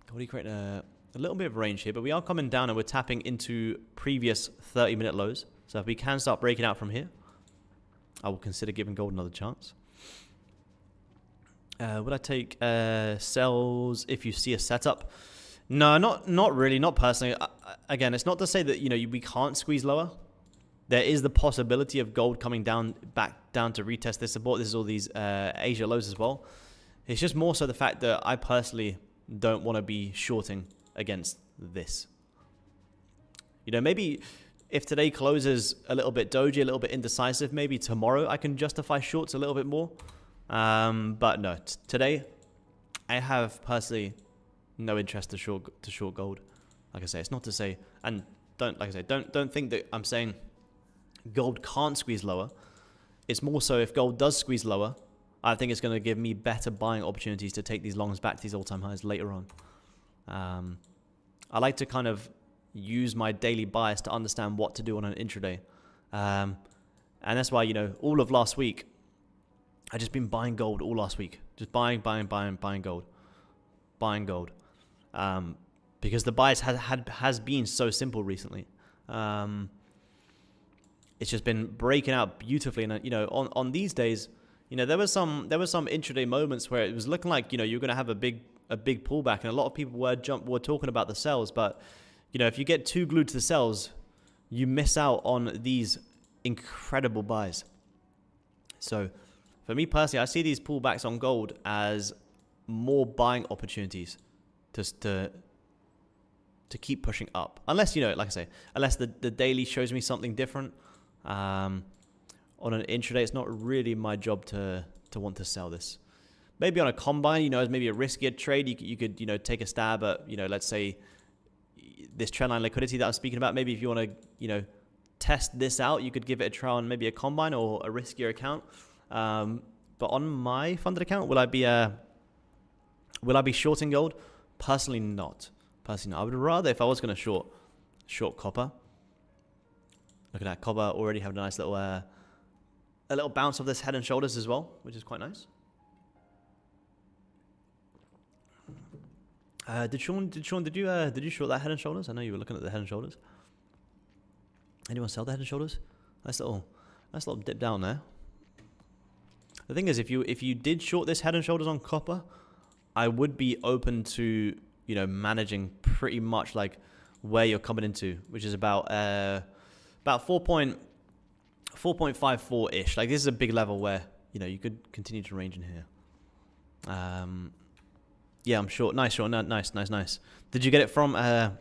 What do you create a little bit of range here, but we are coming down and we're tapping into previous 30-minute lows. So if we can start breaking out from here, I will consider giving gold another chance. Would I take sells if you see a setup? No, not really, not personally. Again, it's not to say that we can't squeeze lower. There is the possibility of gold coming back down to retest this support. This is all these Asia lows as well. It's just more so the fact that I personally don't want to be shorting against this. You know, maybe if today closes a little bit doji, a little bit indecisive, maybe tomorrow I can justify shorts a little bit more. But no, today I have personally no interest to short gold. Like I say, it's not to say, and don't think that I'm saying gold can't squeeze lower. It's more so if gold does squeeze lower, I think it's going to give me better buying opportunities to take these longs back to these all-time highs later on. I like to kind of use my daily bias to understand what to do on an intraday. And that's why, you know, all of last week, I just been buying gold all last week. Just buying gold. Buying gold. Because the bias has been so simple recently. It's just been breaking out beautifully. And, you know, on these days, you know, there were some intraday moments where it was looking like, you know, you're going to have a big pullback, and a lot of people were talking about the sells. But, you know, if you get too glued to the sells, you miss out on these incredible buys. So for me personally, I see these pullbacks on gold as more buying opportunities to keep pushing up. Unless, you know, like I say, unless the daily shows me something different. On an intraday, it's not really my job to want to sell this. Maybe on a combine, you know, as maybe a riskier trade, you could, you know, take a stab at, you know, let's say this trendline liquidity that I'm speaking about. Maybe if you want to, you know, test this out, you could give it a try on maybe a combine or a riskier account. But on my funded account, will I be shorting gold? Personally, not. I would rather, if I was going to short copper. Look at that, copper already have a nice little a little bounce of this head and shoulders as well, which is quite nice. Did you short that head and shoulders? I know you were looking at the head and shoulders. Anyone sell the head and shoulders? Nice little dip down there. The thing is, if you did short this head and shoulders on copper, I would be open to, you know, managing pretty much like where you're coming into, which is about 4.54 ish. Like, this is a big level where, you know, you could continue to range in here. Yeah, I'm short. Nice short. Nice. Did you get it from the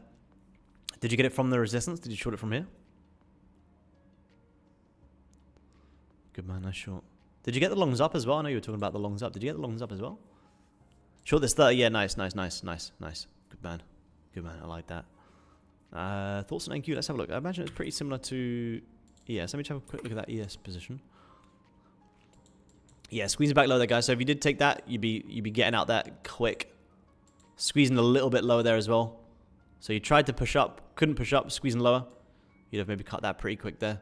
resistance? Did you short it from here? Good man, nice short. Did you get the longs up as well? I know you were talking about the longs up. Did you get the longs up as well? Short this 30. Yeah, nice. Good man. I like that. Thoughts on NQ? Let's have a look. I imagine it's pretty similar to ES. Let me just have a quick look at that ES position. Yeah, squeezing back low there, guys. So if you did take that, you'd be getting out that quick. Squeezing a little bit lower there as well. So you tried to push up, couldn't push up, squeezing lower. You'd have maybe cut that pretty quick there.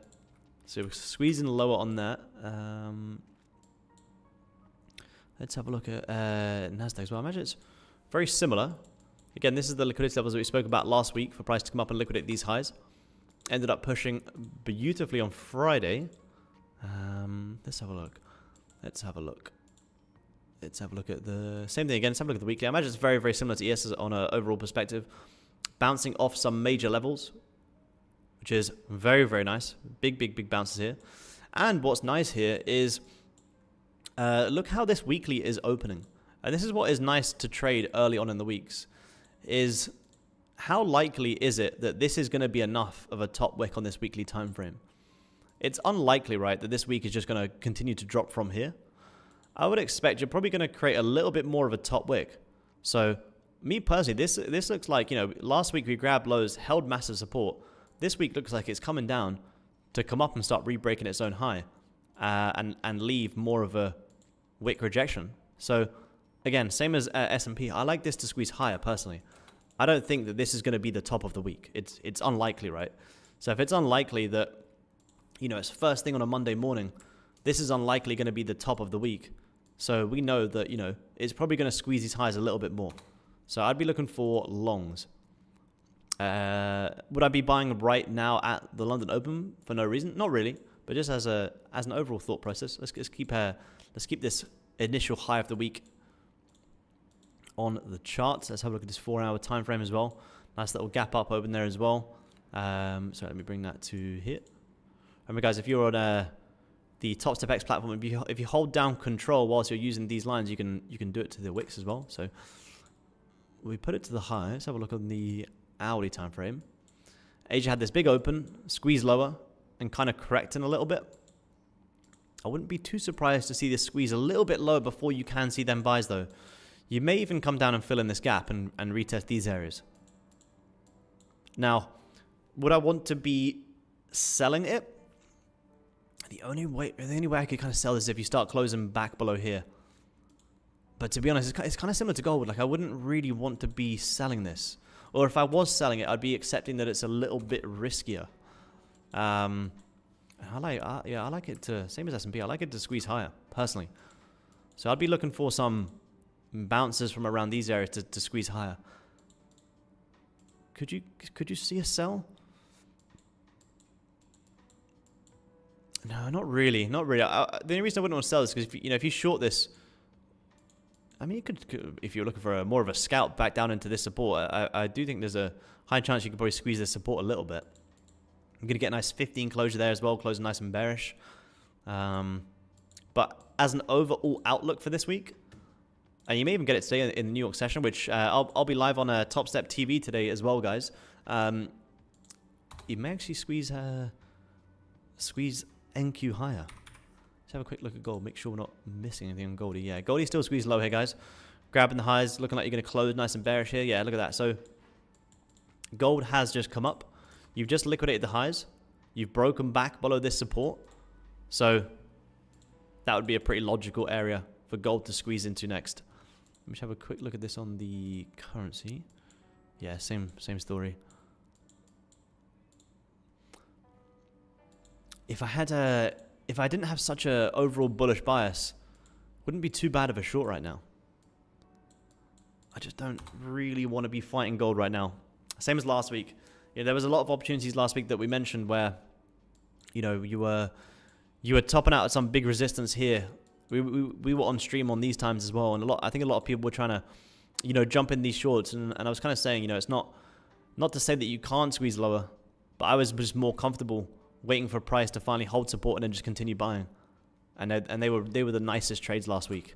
So squeezing lower on that. Let's have a look at Nasdaq as well. I imagine it's very similar. Again, this is the liquidity levels that we spoke about last week for price to come up and liquidate these highs. Ended up pushing beautifully on Friday. Let's have a look. Let's have a look at the same thing again. Let's have a look at the weekly. I imagine it's very, very similar to ES on an overall perspective. Bouncing off some major levels, which is very, very nice. Big bounces here. And what's nice here is look how this weekly is opening. And this is what is nice to trade early on in the weeks, is how likely is it that this is going to be enough of a top wick on this weekly time frame? It's unlikely, right, that this week is just going to continue to drop from here. I would expect you're probably going to create a little bit more of a top wick. So me personally, this looks like, you know, last week we grabbed lows, held massive support. This week looks like it's coming down to come up and start re-breaking its own high and leave more of a wick rejection. So again, same as S&P, I like this to squeeze higher personally. I don't think that this is going to be the top of the week. It's unlikely, right? So if it's unlikely that, you know, it's first thing on a Monday morning, this is unlikely going to be the top of the week. So we know that, you know, it's probably going to squeeze these highs a little bit more. So I'd be looking for longs. Would I be buying right now at the London Open for no reason? Not really, but just as an overall thought process. Let's keep this initial high of the week on the charts. Let's have a look at this 4-hour time frame as well. Nice little gap up open there as well. So let me bring that to here. Remember, guys, if you're on the Topstep X platform, if you hold down control whilst you're using these lines, you can do it to the wicks as well. So we put it to the high. Let's have a look on the hourly time frame. Asia had this big open, squeeze lower, and kind of correcting a little bit. I wouldn't be too surprised to see this squeeze a little bit lower before you can see them buys, though. You may even come down and fill in this gap and retest these areas. Now, would I want to be selling it? The only way I could kind of sell this is if you start closing back below here. But to be honest, it's kind of similar to gold. Like, I wouldn't really want to be selling this. Or if I was selling it, I'd be accepting that it's a little bit riskier. I like it to, same as S&P, I like it to squeeze higher, personally. So I'd be looking for some bounces from around these areas to squeeze higher. Could you see a sell? No, not really. Not really. The only reason I wouldn't want to sell this is because if you short this, I mean, you could, if you're looking for more of a scalp back down into this support, I do think there's a high chance you could probably squeeze this support a little bit. I'm going to get a nice 15 closure there as well, closing nice and bearish. But as an overall outlook for this week, and you may even get it today in the New York session, which I'll be live on Topstep TV today as well, guys. You may actually squeeze NQ higher. Let's have a quick look at gold. Make sure we're not missing anything on Goldie. Yeah, Goldie still squeezed low here, guys. Grabbing the highs, looking like you're going to close nice and bearish here. Yeah, look at that. So gold has just come up. You've just liquidated the highs. You've broken back below this support. So that would be a pretty logical area for gold to squeeze into next. Let me just have a quick look at this on the currency. Yeah, same story. If I didn't have such a overall bullish bias, wouldn't be too bad of a short right now. I just don't really want to be fighting gold right now. Same as last week. Yeah, there was a lot of opportunities last week that we mentioned where, you were topping out at some big resistance here. We were on stream on these times as well, and I think a lot of people were trying to, jump in these shorts, and I was kind of saying, it's not to say that you can't squeeze lower, but I was just more comfortable waiting for price to finally hold support and then just continue buying, and they were the nicest trades last week,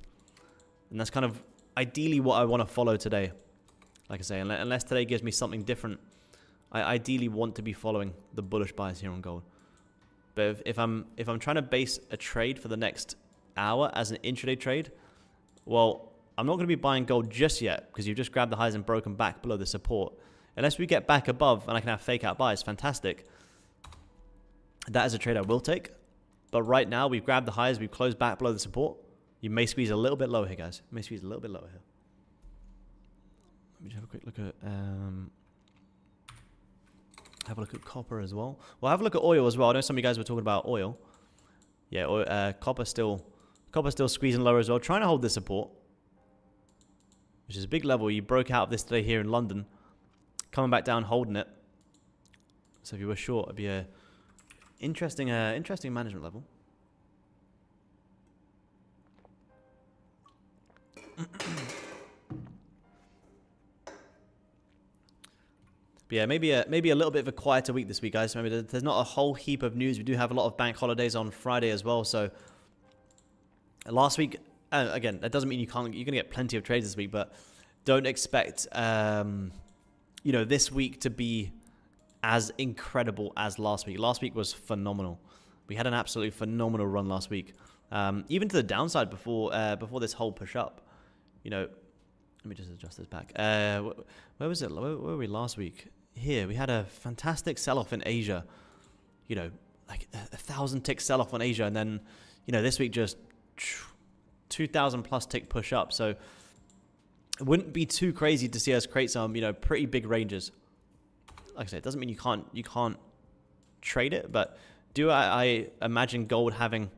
and that's kind of ideally what I want to follow today. Like I say, unless today gives me something different, I ideally want to be following the bullish bias here on gold. But if I'm trying to base a trade for the next hour as an intraday trade, well, I'm not going to be buying gold just yet because you've just grabbed the highs and broken back below the support. Unless we get back above and I can have fake out buys, fantastic. That is a trade I will take. But right now, we've grabbed the highs, we've closed back below the support. You may squeeze a little bit lower here, guys. You may squeeze a little bit lower here. Let me just have a quick look at copper as well. Well, have a look at oil as well. I know some of you guys were talking about oil. Yeah, copper's still squeezing lower as well, trying to hold this support, which is a big level. You broke out of this today here in London, coming back down, holding it. So if you were short, it'd be a interesting management level. But yeah, maybe a little bit of a quieter week this week, guys. Maybe there's not a whole heap of news. We do have a lot of bank holidays on Friday as well. So last week, again, that doesn't mean you're going to get plenty of trades this week, but don't expect this week to be as incredible as last week. Last week was phenomenal. We had an absolutely phenomenal run last week, even to the downside before this whole push up. Let me just adjust this back. Where was it? Where were we last week? Here, we had a fantastic sell-off in Asia. Like 1,000 tick sell-off on Asia. And then, this week just 2,000 plus tick push up. So it wouldn't be too crazy to see us create some, pretty big ranges. Like I said, it doesn't mean you can't trade it. But do I imagine gold having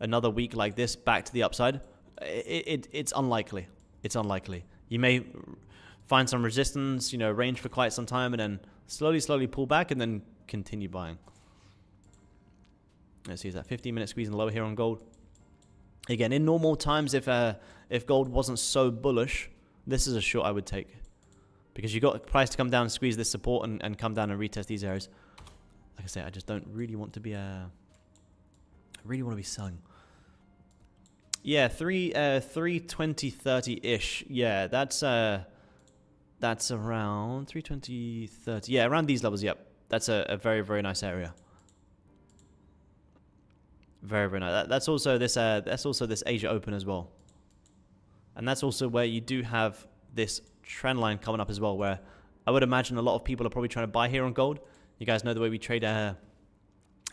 another week like this back to the upside? It's unlikely. It's unlikely. You may find some resistance, range for quite some time, and then slowly pull back and then continue buying. Let's see, is that 15-minute squeezing lower here on gold? Again, in normal times, if gold wasn't so bullish, this is a short I would take. Because you got price to come down and squeeze this support and come down and retest these areas. Like I say, I just don't really want to be I really want to be selling. Yeah, 320.30-ish. Yeah, that's around 320.30. Yeah, around these levels. Yep, That's a very, very nice area. Very, very nice. That's also this Asia Open as well. And that's also where you do have this trend line coming up as well, where I would imagine a lot of people are probably trying to buy here on gold. You guys know the way we trade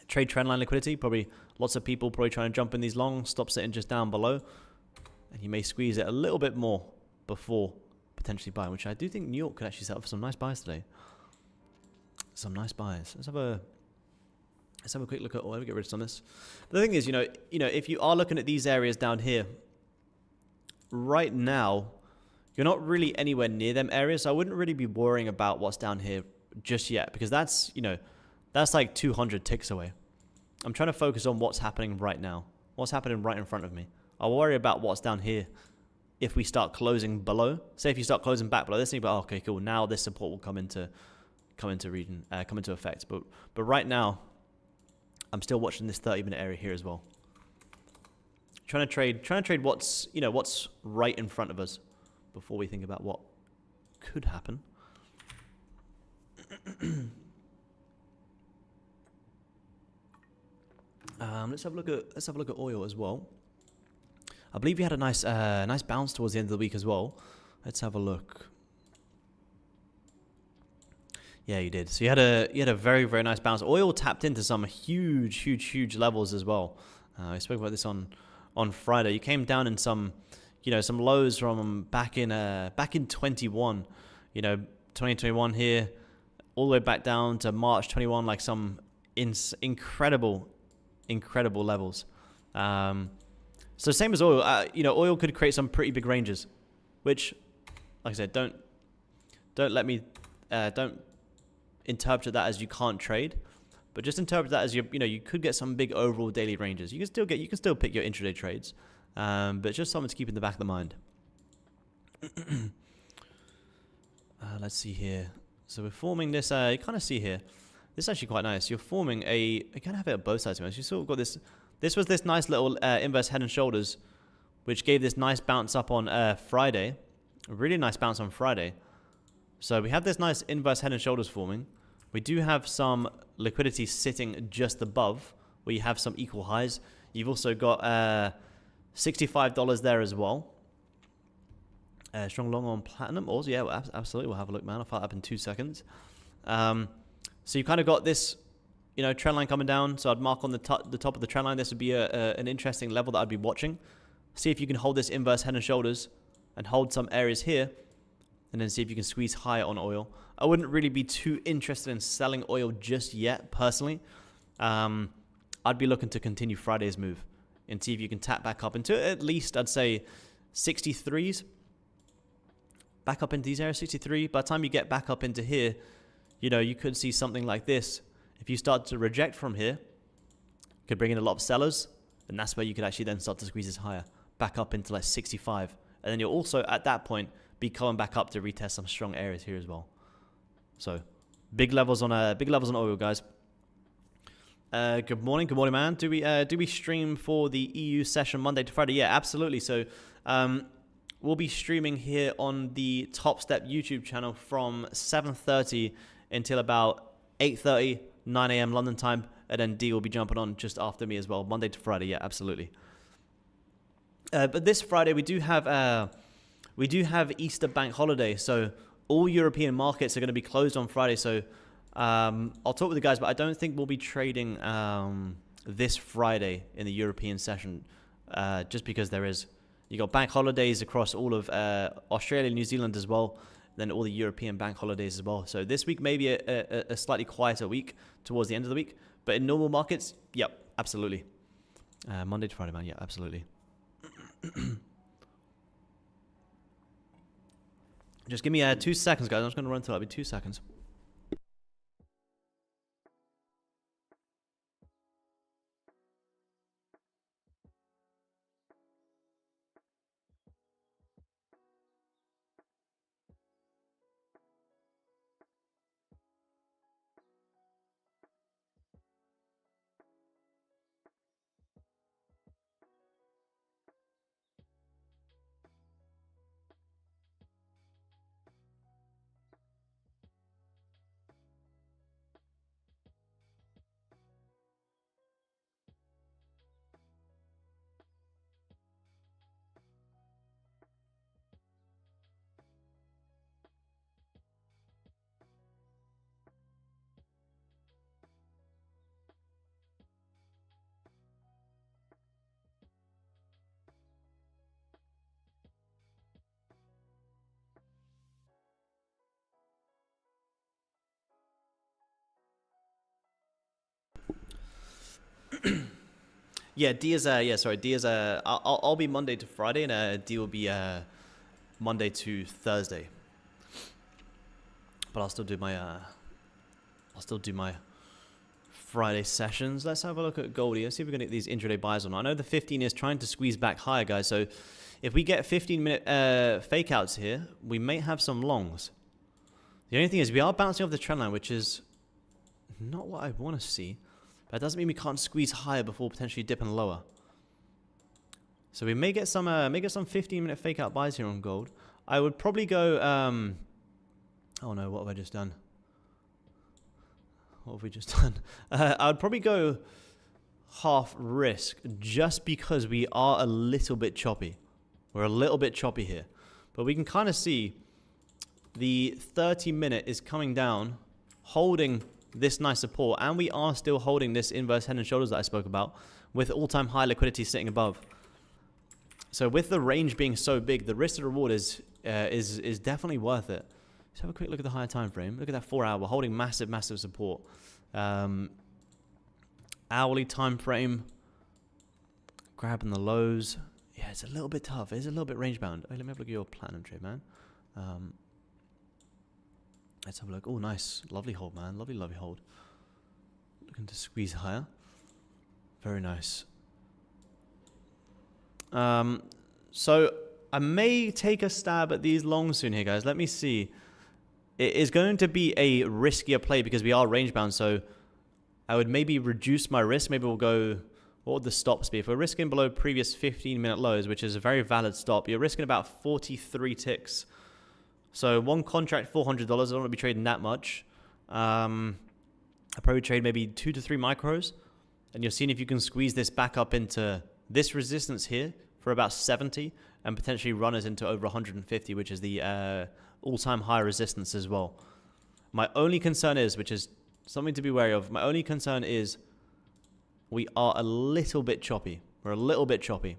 trend line liquidity. Probably lots of people probably trying to jump in these longs, stop sitting just down below. And you may squeeze it a little bit more before potentially buying, which I do think New York could actually set up for some nice buys today. Some nice buys. Let's have a quick look at oil. Let me get rid of some of this. But the thing is, you know, if you are looking at these areas down here, right now, you're not really anywhere near them areas. So I wouldn't really be worrying about what's down here just yet, because that's, you know, that's like 200 ticks away. I'm trying to focus on what's happening right now. What's happening right in front of me. I'll worry about what's down here if we start closing below. Say if you start closing back below this, and you're like, oh, okay, cool. Now this support will come into effect. But right now, I'm still watching this 30-minute area here as well. Trying to trade what's, you know, what's right in front of us before we think about what could happen. Let's have a look at oil as well. I believe you had a nice bounce towards the end of the week as well. Let's have a look. Yeah, you did. So you had a very, very nice bounce. Oil tapped into some huge levels as well. I spoke about this on Friday. You came down in some, you know, some lows from back in 21. You know, 2021 here, all the way back down to March 21, like some incredible levels. So same as oil, you know, oil could create some pretty big ranges, which, like I said, don't interpret that as you can't trade, but just interpret that as you know, you could get some big overall daily ranges. You can still pick your intraday trades, but it's just something to keep in the back of the mind. Let's see here. So we're forming this. You kind of see here. This is actually quite nice. You're forming you kind of have it on both sides. You sort of got this. This was this nice little inverse head and shoulders, which gave this nice bounce up on Friday. A really nice bounce on Friday. So we have this nice inverse head and shoulders forming. We do have some liquidity sitting just above, where you have some equal highs. You've also got $65 there as well. Strong long on platinum. Also, yeah, well, absolutely. We'll have a look, man. I'll fire up in 2 seconds. So you kind of got this, you know, trend line coming down. So I'd mark on the top of the trend line. This would be an interesting level that I'd be watching. See if you can hold this inverse head and shoulders and hold some areas here, and then see if you can squeeze higher on oil. I wouldn't really be too interested in selling oil just yet, personally. I'd be looking to continue Friday's move and see if you can tap back up into at least, I'd say, 63s. Back up into these areas, 63. By the time you get back up into here, you know, you could see something like this. If you start to reject from here, could bring in a lot of sellers, and that's where you could actually then start to squeeze this higher, back up into like 65. And then you'll also, at that point, be coming back up to retest some strong areas here as well. So big levels on oil, guys. Good morning, man. Do we stream for the EU session Monday to Friday? Yeah, absolutely. So we'll be streaming here on the Topstep YouTube channel from 7:30 until about 8:30, 9 a.m. London time, and then D will be jumping on just after me as well, Monday to Friday. Yeah, absolutely. But this Friday we do have Easter bank holiday, so all European markets are going to be closed on Friday. So I'll talk with the guys, but I don't think we'll be trading this Friday in the European session, just because you got bank holidays across all of Australia and New Zealand as well, then all the European bank holidays as well. So this week may be a slightly quieter week towards the end of the week, but in normal markets, yep, absolutely. Monday to Friday, man, yeah, absolutely. Just give me 2 seconds, guys. I'm just going to run through. It'll be 2 seconds. Yeah, D is sorry, D is I'll be Monday to Friday, and D will be Monday to Thursday. But I'll still do my Friday sessions. Let's have a look at Goldie. Let's see if we're gonna get these intraday buys or not. I know the 15 is trying to squeeze back higher, guys. So if we get 15-minute fake outs here, we may have some longs. The only thing is we are bouncing off the trend line, which is not what I want to see. But that doesn't mean we can't squeeze higher before potentially dipping lower. So we may get some 15-minute fake out buys here on gold. I would probably go. Oh no, what have I just done? What have we just done? I would probably go half risk just because we are a little bit choppy. We're a little bit choppy here. But we can kind of see the 30-minute is coming down, holding this nice support, and we are still holding this inverse head and shoulders that I spoke about with all-time high liquidity sitting above. So with the range being so big, the risk to reward is definitely worth it. Let's have a quick look at the higher time frame. Look at that 4 hour. We're holding massive support. Hourly time frame, grabbing the lows. Yeah, it's a little bit tough. It's a little bit range bound. Hey, let me have a look at your platinum trade, man. Let's have a look. Oh, nice. Lovely hold, man. Lovely hold. Looking to squeeze higher. Very nice. So I may take a stab at these longs soon here, guys. Let me see. It is going to be a riskier play because we are range bound. So I would maybe reduce my risk. Maybe we'll go... What would the stops be? If we're risking below previous 15-minute lows, which is a very valid stop, you're risking about 43 ticks. So one contract, $400. I don't want to be trading that much. I'll probably trade maybe 2 to 3 micros. And you're seeing if you can squeeze this back up into this resistance here for about 70 and potentially run us into over 150, which is the all-time high resistance as well. My only concern is, which is something to be wary of, my only concern is we are a little bit choppy. We're a little bit choppy.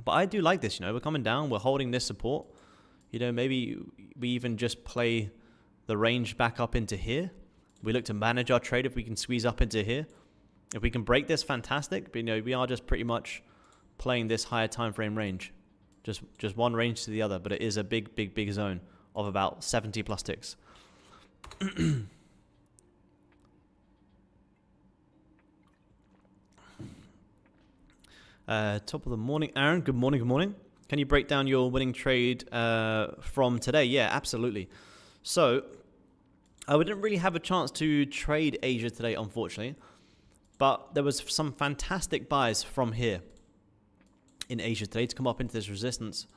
But I do like this, you know. We're coming down. We're holding this support. You know, maybe we even just play the range back up into here. We look to manage our trade if we can squeeze up into here. If we can break this, fantastic. But, you know, we are just pretty much playing this higher time frame range. Just one range to the other. But it is a big zone of about 70 plus ticks. Top of the morning, Aaron. Good morning. Can you break down your winning trade from today? Yeah, absolutely. So I didn't really have a chance to trade Asia today, unfortunately, but there was some fantastic buys from here in Asia today to come up into this resistance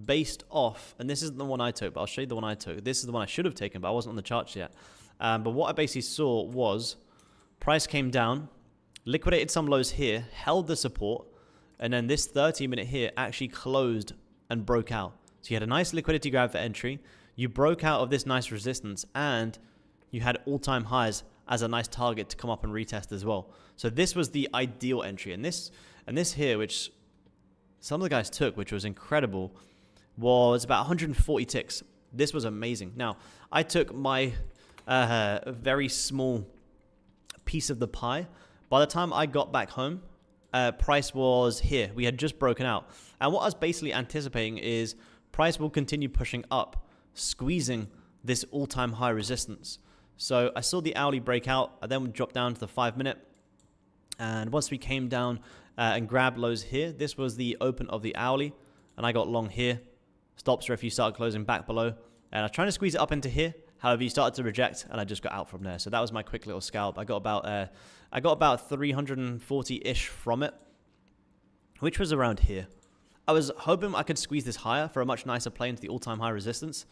based off, and this isn't the one I took, but I'll show you the one I took. This is the one I should have taken, but I wasn't on the charts yet. But what I basically saw was price came down, liquidated some lows here, held the support, and then this 30-minute here actually closed and broke out. So you had a nice liquidity grab for entry. You broke out of this nice resistance, and you had all-time highs as a nice target to come up and retest as well. So this was the ideal entry. And this here, which some of the guys took, which was incredible, was about 140 ticks. This was amazing. Now, I took my very small piece of the pie. By the time I got back home, price was here. We had just broken out. And what I was basically anticipating is price will continue pushing up, squeezing this all-time high resistance. So I saw the hourly breakout. I then dropped down to the 5-minute. And once we came down and grabbed lows here, this was the open of the hourly. And I got long here. Stops are if you start closing back below. And I was trying to squeeze it up into here. However, you started to reject, and I just got out from there. So that was my quick little scalp. I got about 340-ish from it, which was around here. I was hoping I could squeeze this higher for a much nicer play into the all-time high resistance.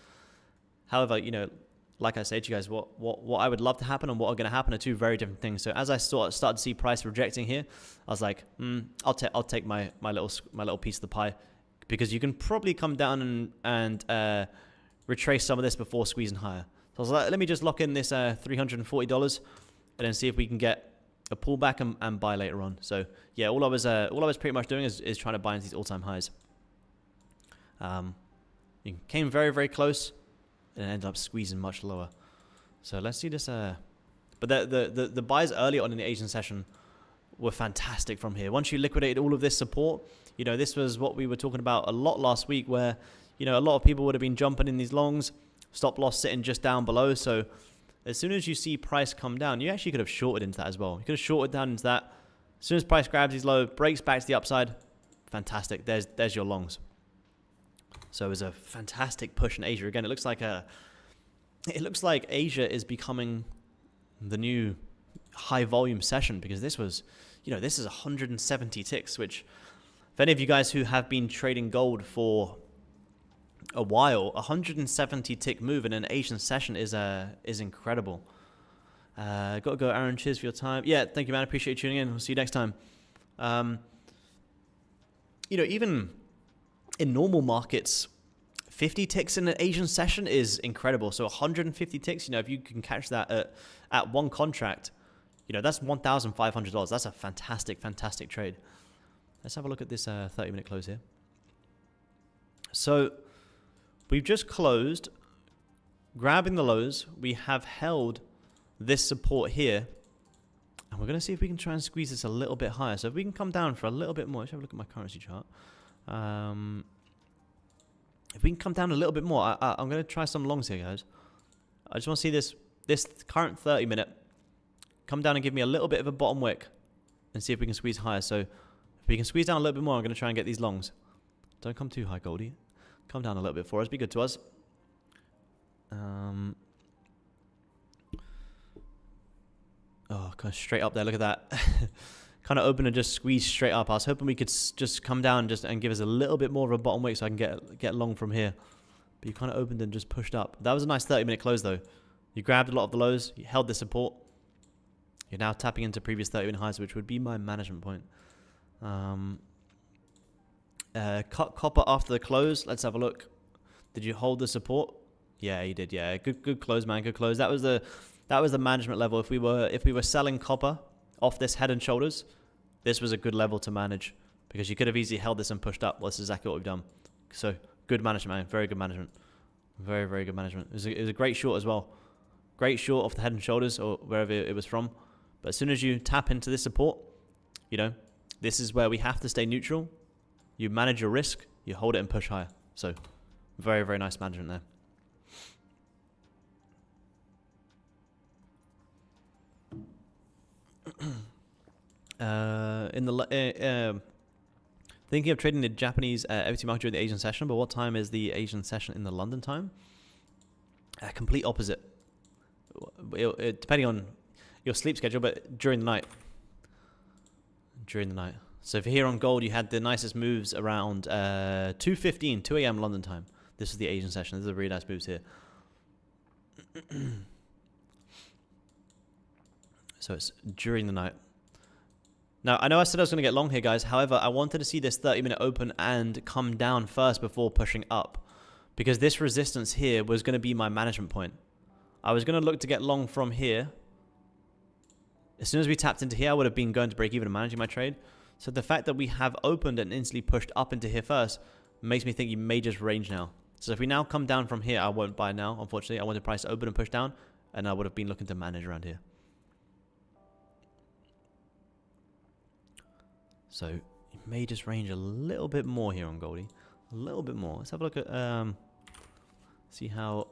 However, you know, like I said to you guys, what I would love to happen and what are going to happen are two very different things. So as I started to see price rejecting here, I was like, I'll take my little piece of the pie, because you can probably come down and retrace some of this before squeezing higher. So I was like, let me just lock in this $340 and then see if we can get a pullback and buy later on. So yeah, all I was pretty much doing is trying to buy into these all-time highs. You came very, very close and ended up squeezing much lower. So let's see this. But the buys early on in the Asian session were fantastic from here. Once you liquidated all of this support, you know, this was what we were talking about a lot last week, where, you know, a lot of people would have been jumping in these longs, stop loss sitting just down below. So as soon as you see price come down, you actually could have shorted into that as well. You could have shorted down into that. As soon as price grabs these low, breaks back to the upside, fantastic. There's your longs. So it was a fantastic push in Asia. Again, it looks like Asia is becoming the new high volume session, because this was, you know, this is 170 ticks, which if any of you guys who have been trading gold for a while, 170 tick move in an Asian session is incredible. Got to go, Aaron. Cheers for your time. Yeah, thank you, man. Appreciate you tuning in. We'll see you next time. You know, even in normal markets, 50 ticks in an Asian session is incredible. So 150 ticks, you know, if you can catch that at one contract, you know, that's $1,500. That's a fantastic, fantastic trade. Let's have a look at this 30-minute close here. So we've just closed, grabbing the lows. We have held this support here, and we're going to see if we can try and squeeze this a little bit higher. So if we can come down for a little bit more, let's have a look at my currency chart. If we can come down a little bit more, I'm going to try some longs here, guys. I just want to see this current 30-minute come down and give me a little bit of a bottom wick and see if we can squeeze higher. So if we can squeeze down a little bit more, I'm going to try and get these longs. Don't come too high, Goldie. Come down a little bit for us. Be good to us. Oh, kind of straight up there. Look at that. Kind of open and just squeeze straight up. I was hoping we could just come down and give us a little bit more of a bottom wick so I can get long from here. But you kind of opened and just pushed up. That was a nice 30-minute close, though. You grabbed a lot of the lows. You held the support. You're now tapping into previous 30-minute highs, which would be my management point. Cut copper after the close. Let's have a look. Did you hold the support? Yeah, you did. Yeah, good close, man. Good close. That was the management level. If we were selling copper off this head and shoulders, this was a good level to manage, because you could have easily held this and pushed up. Well, this is exactly what we've done. So good management, man. Very good management. Very, very good management. It was a great short as well. Great short off the head and shoulders, or wherever it was from. But as soon as you tap into this support, you know, this is where we have to stay neutral. You manage your risk, you hold it and push higher. So very, very nice management there. Thinking of trading the Japanese equity market during the Asian session, but what time is the Asian session in the London time? Complete opposite. Depending on your sleep schedule, but during the night. During the night. So if you're here on gold, you had the nicest moves around 2:15, 2 a.m. London time. This is the Asian session. These are really nice moves here. So it's during the night. Now, I know I said I was going to get long here, guys. However, I wanted to see this 30-minute open and come down first before pushing up, because this resistance here was going to be my management point. I was going to look to get long from here. As soon as we tapped into here, I would have been going to break even and managing my trade. So the fact that we have opened and instantly pushed up into here first makes me think you may just range now. So if we now come down from here, I won't buy now, unfortunately. I want the price to open and push down, and I would have been looking to manage around here. So you may just range a little bit more here on Goldie. A little bit more. Let's have a look at, see how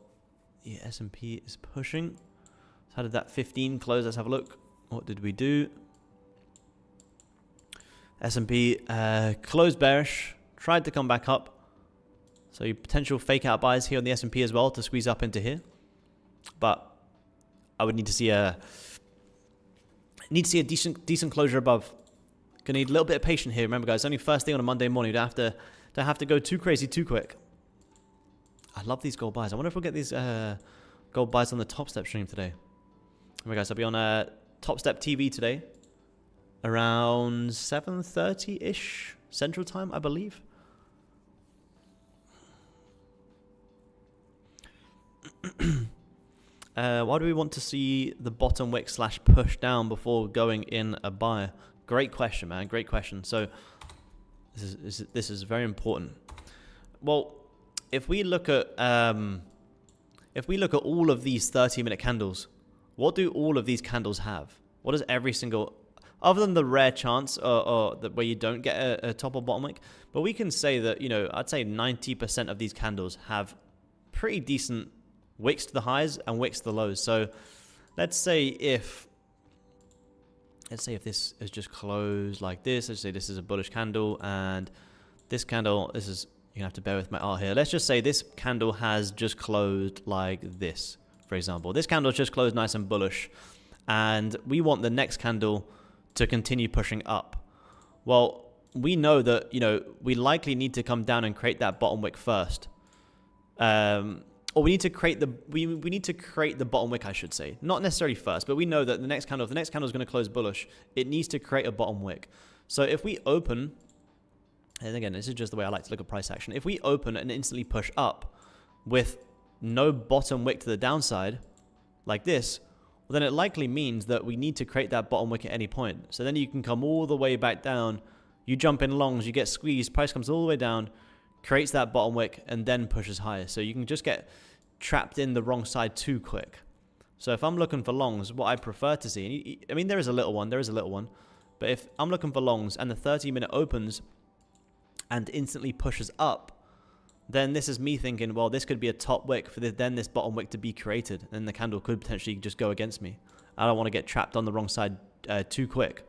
the S&P is pushing. So how did that 15 close? Let's have a look. What did we do? S&P closed bearish, tried to come back up. So your potential fake out buys here on the S&P as well to squeeze up into here. But I would need to see a decent closure above. Gonna need a little bit of patience here. Remember, guys, it's only first thing on a Monday morning. You don't have to go too crazy too quick. I love these gold buys. I wonder if we'll get these gold buys on the Topstep stream today. Remember, guys, I'll be on TopstepTV today around 7:30-ish Central Time, I believe. Why do we want to see the bottom wick / push down before going in a buy? Great question, man. Great question. So this is very important. Well, if we look at all of these 30-minute candles, what do all of these candles have? What does every single... other than the rare chance or where you don't get a top or bottom wick. But we can say that, you know, I'd say 90% of these candles have pretty decent wicks to the highs and wicks to the lows. So let's say if this is just closed like this, let's say this is a bullish candle, and this candle, this is, you're gonna have to bear with my art here. Let's just say this candle has just closed like this, for example. This candle just closed nice and bullish, and we want the next candle to continue pushing up. Well, we know that, you know, we likely need to come down and create that bottom wick first. Or we need to create the we need to create the bottom wick, I should say. Not necessarily first, but we know that the next candle, if the next candle is going to close bullish, it needs to create a bottom wick. So if we open, and again, this is just the way I like to look at price action. If we open and instantly push up with no bottom wick to the downside, like this, well, then it likely means that we need to create that bottom wick at any point. So then you can come all the way back down, you jump in longs, you get squeezed, price comes all the way down, creates that bottom wick, and then pushes higher. So you can just get trapped in the wrong side too quick. So if I'm looking for longs, what I prefer to see, I mean, there is a little one, but if I'm looking for longs and the 30-minute opens and instantly pushes up, then this is me thinking, well, this could be a top wick for then this bottom wick to be created, and the candle could potentially just go against me. I don't want to get trapped on the wrong side too quick,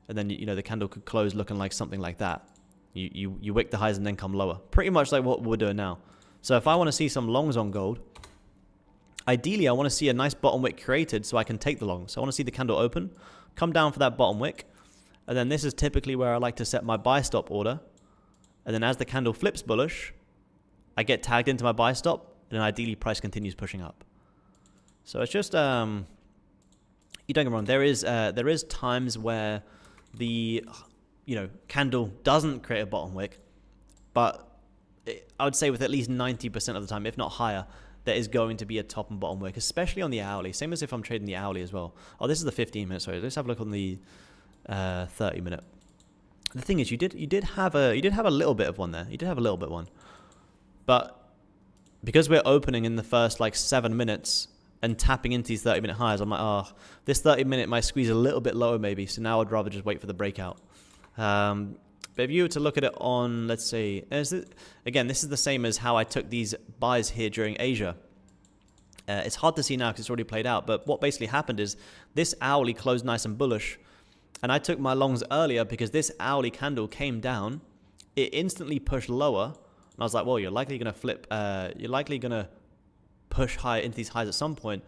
and then, you know, the candle could close looking like something like that. You wick the highs and then come lower, pretty much like what we're doing now. So if I want to see some longs on gold, ideally I want to see a nice bottom wick created so I can take the longs. So I want to see the candle open, come down for that bottom wick, and then this is typically where I like to set my buy stop order. And then as the candle flips bullish, I get tagged into my buy stop, and then ideally price continues pushing up. So it's just, you don't get me wrong, there is times where the, you know, candle doesn't create a bottom wick, but I would say with at least 90% of the time, if not higher, there is going to be a top and bottom wick, especially on the hourly. Same as if I'm trading the hourly as well. Oh, this is the 15-minute. Sorry, let's have a look on the 30-minute. The thing is, you did have a little bit of one there. You did have a little bit of one, but because we're opening in the first like 7 minutes and tapping into these 30-minute highs, I'm like, oh, this 30-minute might squeeze a little bit lower maybe. So now I'd rather just wait for the breakout. But if you were to look at it on, let's say, again, this is the same as how I took these buys here during Asia. It's hard to see now because it's already played out. But what basically happened is this hourly closed nice and bullish. And I took my longs earlier because this hourly candle came down. It instantly pushed lower. And I was like, well, you're likely going to flip. You're likely going to push higher into these highs at some point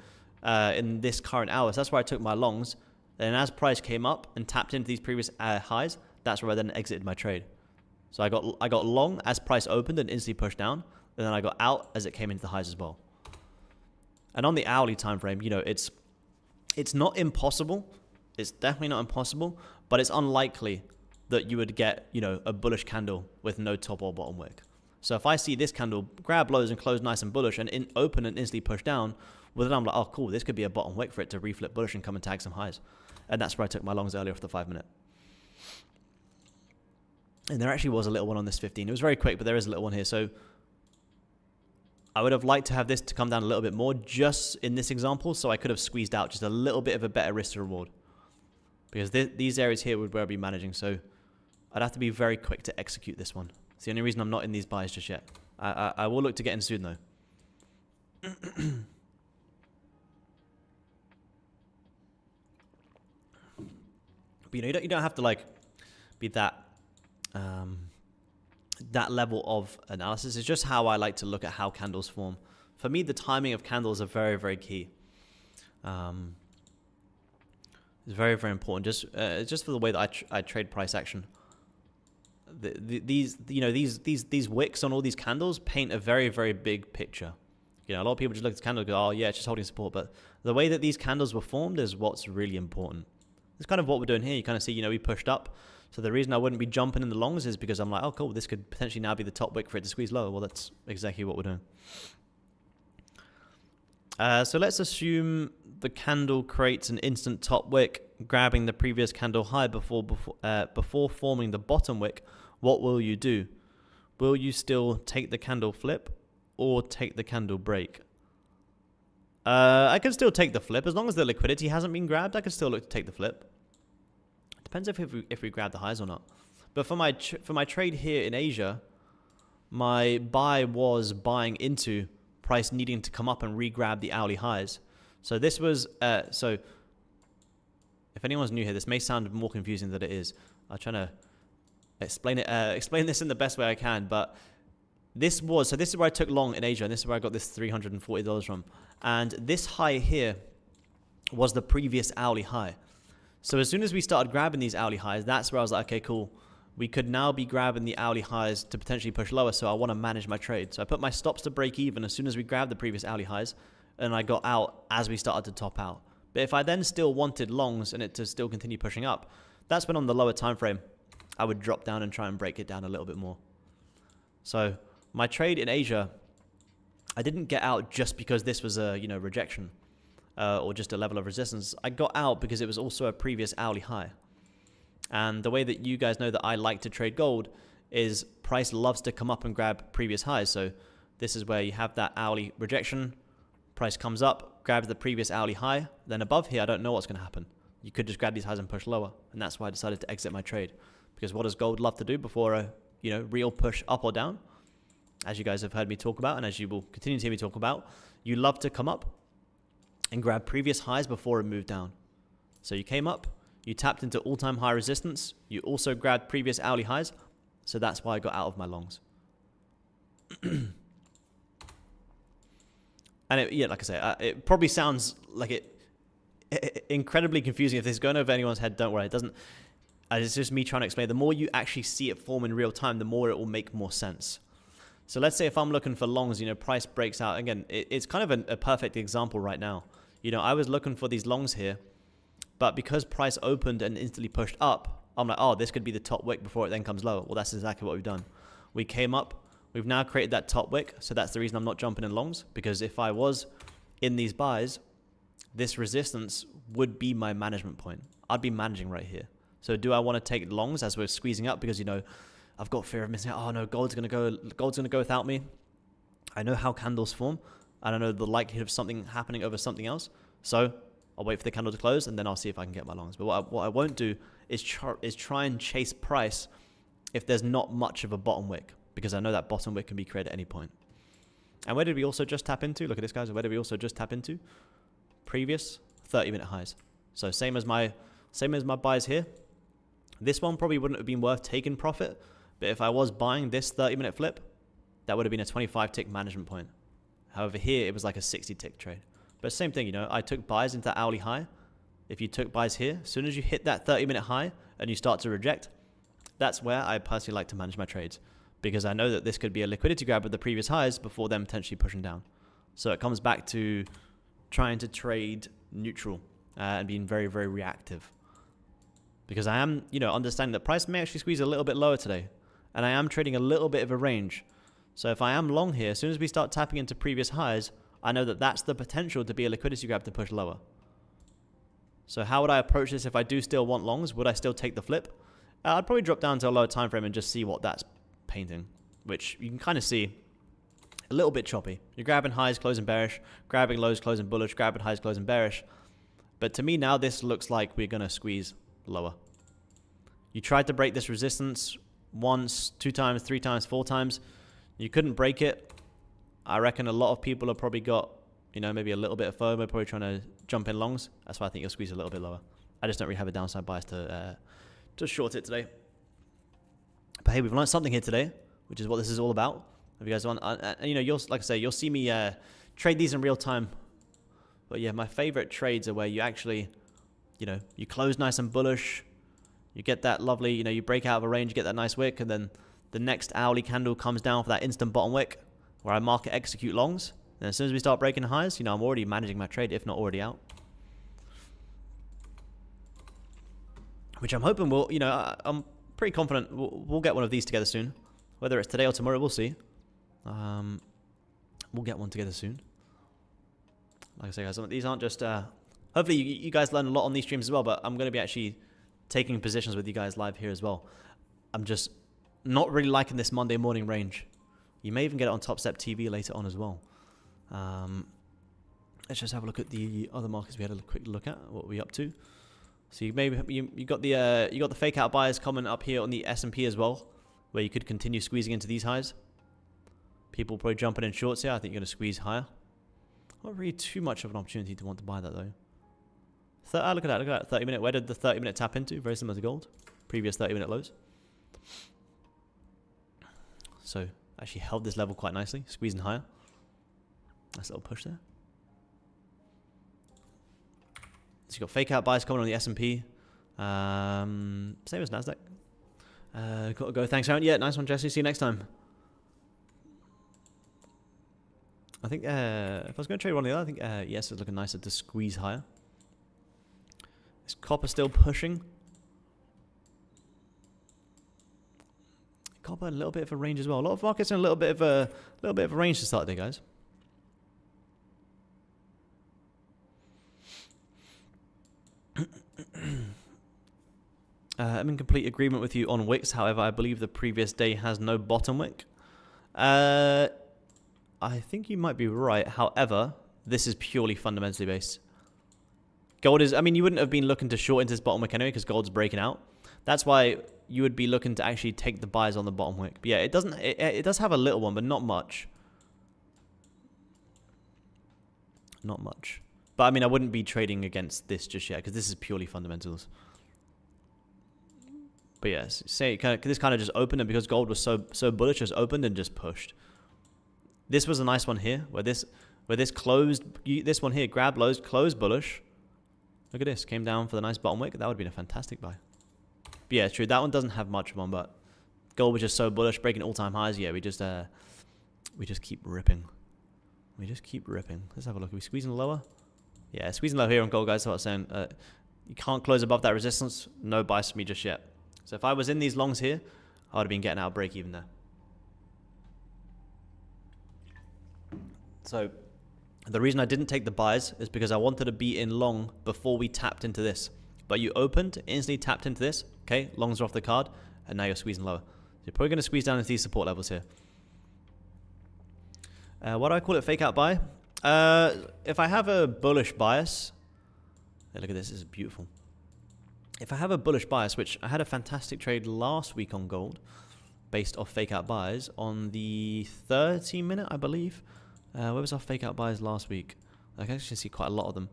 in this current hour. So that's where I took my longs. And as price came up and tapped into these previous highs, that's where I then exited my trade. So I got long as price opened and instantly pushed down, and then I got out as it came into the highs as well. And on the hourly time frame, you know, it's not impossible. It's definitely not impossible, but it's unlikely that you would get, you know, a bullish candle with no top or bottom wick. So if I see this candle grab lows and close nice and bullish and open and instantly push down, well, then I'm like, oh, cool, this could be a bottom wick for it to reflip bullish and come and tag some highs. And that's where I took my longs earlier off the 5-minute. And there actually was a little one on this 15. It was very quick, but there is a little one here. So I would have liked to have this to come down a little bit more just in this example, so I could have squeezed out just a little bit of a better risk to reward. Because these areas here would where I'd be managing, so I'd have to be very quick to execute this one. It's the only reason I'm not in these buys just yet. I will look to get in soon, though. But, you know, you don't have to, like, be that level of analysis. It's just how I like to look at how candles form. For me, the timing of candles are very, very key. It's very, very important. Just for the way that I trade price action. These wicks on all these candles paint a very, very big picture. You know, a lot of people just look at the candle and go, oh yeah, it's just holding support. But the way that these candles were formed is what's really important. It's kind of what we're doing here. You kind of see, you know, we pushed up. So the reason I wouldn't be jumping in the longs is because I'm like, oh, cool, this could potentially now be the top wick for it to squeeze lower. Well, that's exactly what we're doing. So let's assume the candle creates an instant top wick, grabbing the previous candle high before forming the bottom wick. What will you do? Will you still take the candle flip or take the candle break? I can still take the flip. As long as the liquidity hasn't been grabbed, I can still look to take the flip. Depends if we grab the highs or not. But for my trade here in Asia, my buy was buying into price needing to come up and re-grab the hourly highs. So this was so. If anyone's new here, this may sound more confusing than it is. I'm trying to explain this in the best way I can. But this is where I took long in Asia, and this is where I got this $340 from. And this high here was the previous hourly high. So as soon as we started grabbing these hourly highs, that's where I was like, okay, cool. We could now be grabbing the hourly highs to potentially push lower, so I want to manage my trade. So I put my stops to break even as soon as we grabbed the previous hourly highs, and I got out as we started to top out. But if I then still wanted longs and it to still continue pushing up, that's when on the lower time frame, I would drop down and try and break it down a little bit more. So my trade in Asia, I didn't get out just because this was a rejection. Or just a level of resistance. I got out because it was also a previous hourly high. And the way that you guys know that I like to trade gold is price loves to come up and grab previous highs. So this is where you have that hourly rejection. Price comes up, grabs the previous hourly high. Then above here, I don't know what's going to happen. You could just grab these highs and push lower. And that's why I decided to exit my trade. Because what does gold love to do before a real push up or down? As you guys have heard me talk about, and as you will continue to hear me talk about, you love to come up and grab previous highs before it moved down. So you came up, you tapped into all-time high resistance, you also grabbed previous hourly highs, so that's why I got out of my longs. And like I say, it probably sounds like incredibly confusing. If this is going over anyone's head, don't worry, it doesn't. It's just me trying to explain. The more you actually see it form in real time, the more it will make more sense. So let's say if I'm looking for longs, price breaks out. Again, it's kind of a perfect example right now. I was looking for these longs here, but because price opened and instantly pushed up, I'm like, oh, this could be the top wick before it then comes lower. Well, that's exactly what we've done. We came up, we've now created that top wick, so that's the reason I'm not jumping in longs, because if I was in these buys, this resistance would be my management point. I'd be managing right here. So do I want to take longs as we're squeezing up because, I've got fear of missing out. Oh no, gold's gonna go without me. I know how candles form. I don't know the likelihood of something happening over something else. So I'll wait for the candle to close and then I'll see if I can get my longs. But what I won't do is try and chase price if there's not much of a bottom wick, because I know that bottom wick can be created at any point. And where did we also just tap into? Look at this, guys. Where did we also just tap into? Previous 30-minute highs. So same as my buys here. This one probably wouldn't have been worth taking profit, but if I was buying this 30-minute flip, that would have been a 25-tick management point. However, here it was like a 60-tick trade. But same thing, I took buys into that hourly high. If you took buys here, as soon as you hit that 30-minute high and you start to reject, that's where I personally like to manage my trades, because I know that this could be a liquidity grab with the previous highs before them potentially pushing down. So it comes back to trying to trade neutral and being very, very reactive. Because I am, understanding that price may actually squeeze a little bit lower today. And I am trading a little bit of a range. So if I am long here, as soon as we start tapping into previous highs, I know that that's the potential to be a liquidity grab to push lower. So how would I approach this if I do still want longs? Would I still take the flip? I'd probably drop down to a lower time frame and just see what that's painting, which you can kind of see a little bit choppy. You're grabbing highs, closing bearish, grabbing lows, closing bullish, grabbing highs, closing bearish. But to me now, this looks like we're going to squeeze lower. You tried to break this resistance once, 2 times, 3 times, 4 times. You couldn't break it. I reckon a lot of people have probably got, maybe a little bit of FOMO, probably trying to jump in longs. That's why I think you'll squeeze a little bit lower. I just don't really have a downside bias to short it today. But hey, we've learned something here today, which is what this is all about. If you guys want, you'll, like I say, you'll see me trade these in real time. But yeah, my favorite trades are where you actually, you close nice and bullish. You get that lovely, you break out of a range, you get that nice wick, and then the next hourly candle comes down for that instant bottom wick where I market execute longs. And as soon as we start breaking highs, I'm already managing my trade, if not already out. Which I'm hoping will, I'm pretty confident we'll get one of these together soon. Whether it's today or tomorrow, we'll see. We'll get one together soon. Like I say, guys, these aren't just... hopefully you guys learn a lot on these streams as well, but I'm going to be actually taking positions with you guys live here as well. I'm just not really liking this Monday morning range. You may even get it on TopstepTV later on as well. Let's just have a look at the other markets we had a quick look at. What are we up to? So you got the fake out buyers coming up here on the S&P as well, where you could continue squeezing into these highs. People probably jumping in shorts here. I think you're going to squeeze higher. Not really too much of an opportunity to want to buy that though. Look at that, 30-minute. Where did the 30-minute tap into? Very similar to gold. Previous 30-minute lows. So actually held this level quite nicely, squeezing higher. Nice little push there. So you got fake out buys coming on the S&P. Same as Nasdaq. Got to go. Thanks, Aaron. Yeah, nice one, Jesse. See you next time. I think if I was going to trade one of the other, I think yes, it's looking nicer to squeeze higher. Is copper still pushing? Copper a little bit of a range as well. A lot of markets in a little bit of a range to start there, guys. I'm in complete agreement with you on wicks. However, I believe the previous day has no bottom wick. I think you might be right. However, this is purely fundamentally based. Gold is, I mean, you wouldn't have been looking to short into this bottom wick anyway because gold's breaking out. That's why you would be looking to actually take the buys on the bottom wick. But yeah, it does have a little one, but not much. Not much. But I mean, I wouldn't be trading against this just yet because this is purely fundamentals. But yes, say this kind of just opened, and because gold was so bullish, just opened and just pushed. This was a nice one here, where this closed. This one here, grab lows, closed bullish. Look at this, came down for the nice bottom wick. That would have been a fantastic buy. But yeah, it's true. That one doesn't have much of one, but gold was just so bullish, breaking all-time highs. Yeah, we just keep ripping. We just keep ripping. Let's have a look. Are we squeezing lower? Yeah, squeezing low here on gold, guys. So I was saying, you can't close above that resistance. No buys for me just yet. So if I was in these longs here, I would have been getting out of break even there. So the reason I didn't take the buys is because I wanted to be in long before we tapped into this. But you opened, instantly tapped into this. Okay, longs are off the card, and now you're squeezing lower. So you're probably going to squeeze down into these support levels here. Why do I call it fake out buy? If I have a bullish bias, hey, look at this, this is beautiful. If I have a bullish bias, which I had a fantastic trade last week on gold, based off fake out buys on the 30-minute, I believe. Where was our fake out buys last week? I can actually see quite a lot of them.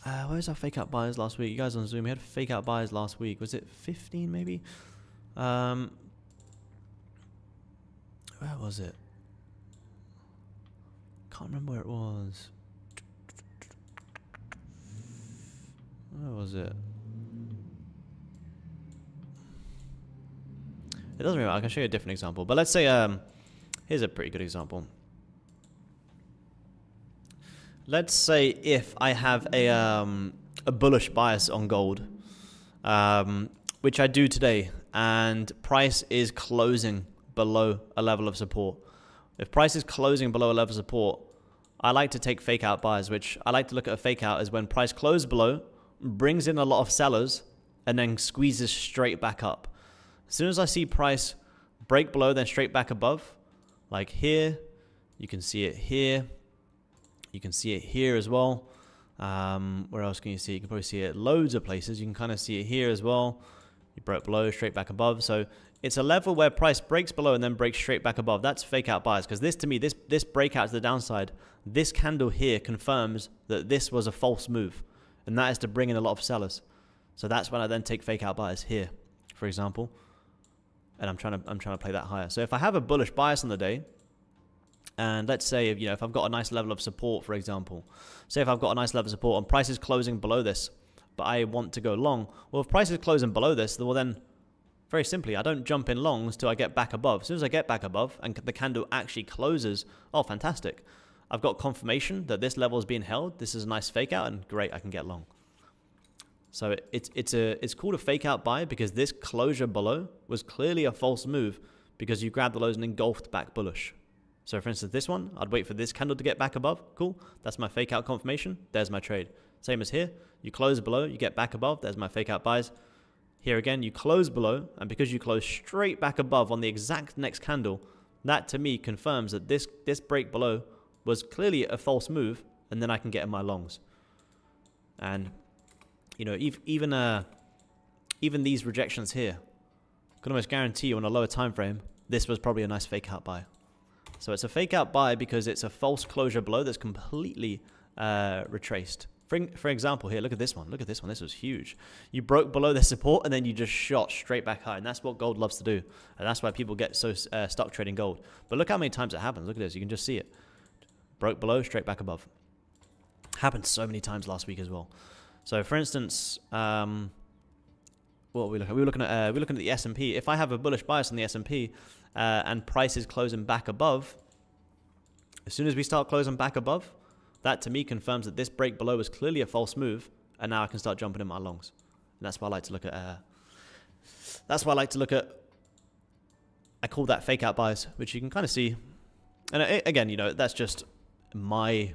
Where was our fake out buys last week? You guys on Zoom, we had fake out buys last week. Was it 15 maybe? Where was it? Can't remember where it was. Where was it? It doesn't really matter. I can show you a different example. But let's say, here's a pretty good example. Let's say if I have a bullish bias on gold, which I do today, and price is closing below a level of support. If price is closing below a level of support, I like to take fake out buys, which I like to look at a fake out as when price closes below, brings in a lot of sellers, and then squeezes straight back up. As soon as I see price break below, then straight back above, like here, you can see it here. You can see it here as well. Where else can you see it? You can probably see it loads of places. You can kind of see it here as well. You broke below, straight back above. So it's a level where price breaks below and then breaks straight back above. That's fake out buys, because this, to me, this breakout to the downside, this candle here confirms that this was a false move, and that is to bring in a lot of sellers. So that's when I then take fake out buys here, for example, and I'm trying to play that higher. So if I have a bullish bias on the day, and let's say if I've got a nice level of support, for example, say if I've got a nice level of support and price is closing below this, but I want to go long. Well, if price is closing below this, well then, very simply, I don't jump in longs till I get back above. As soon as I get back above and the candle actually closes, oh, fantastic. I've got confirmation that this level is being held. This is a nice fake out, and great, I can get long. So it's called a fake out buy because this closure below was clearly a false move because you grabbed the lows and engulfed back bullish. So for instance, this one, I'd wait for this candle to get back above. Cool. That's my fake out confirmation. There's my trade. Same as here. You close below, you get back above. There's my fake out buys. Here again, you close below, and because you close straight back above on the exact next candle, that to me confirms that this break below was clearly a false move, and then I can get in my longs. And You know, even these rejections here, I can almost guarantee you on a lower time frame, this was probably a nice fake out buy. So it's a fake out buy because it's a false closure below that's completely retraced. For example here, look at this one. Look at this one. This was huge. You broke below the support and then you just shot straight back high. And that's what gold loves to do. And that's why people get so stuck trading gold. But look how many times it happens. Look at this. You can just see it. Broke below, straight back above. Happened so many times last week as well. So for instance, what are we looking at? We're looking at the S&P. If I have a bullish bias on the S&P and price is closing back above, as soon as we start closing back above, that to me confirms that this break below was clearly a false move, and now I can start jumping in my longs. And that's why I like to look at. I call that fake out buys, which you can kind of see. And again, you know, that's just my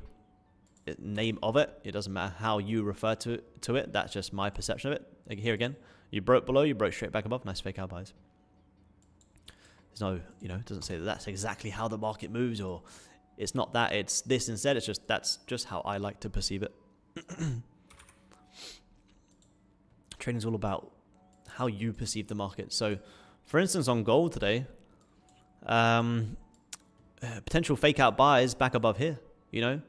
name of it. It doesn't matter how you refer to it. That's just my perception of it. Like here again, you broke below, you broke straight back above. Nice fake out buys. There's no, you know, it doesn't say that that's exactly how the market moves, or it's not that, it's this instead. It's just, that's just how I like to perceive it. Trading is all about how you perceive the market. So, for instance, on gold today, potential fake out buys back above here, you know.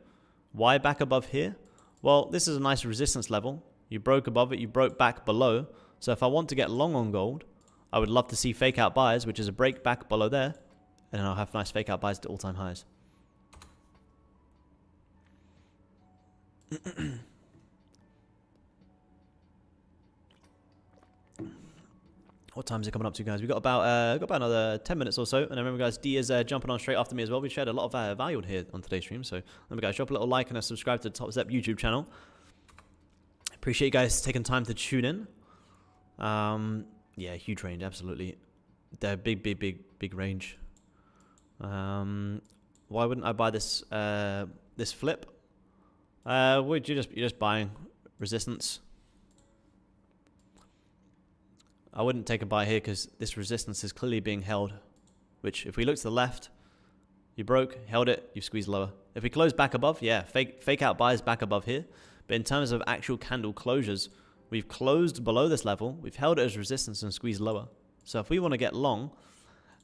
Why back above here? Well, this is a nice resistance level. You broke above it, you broke back below. So if I want to get long on gold, I would love to see fake out buys, which is a break back below there, and then I'll have nice fake out buys to all-time highs. What time is it coming up to, guys? We've got about another 10 minutes or so. And remember, guys, D is jumping on straight after me as well. We shared a lot of value here on today's stream. So remember, guys, drop a little like and a subscribe to the Topstep YouTube channel. Appreciate you guys taking time to tune in. Yeah, huge range, absolutely. They're big range. Why wouldn't I buy this this flip? You're just buying resistance. I wouldn't take a buy here because this resistance is clearly being held, which if we look to the left, you broke, held it, you squeezed lower. If we close back above, yeah, fake out buys back above here. But in terms of actual candle closures, we've closed below this level, we've held it as resistance and squeezed lower. So if we want to get long,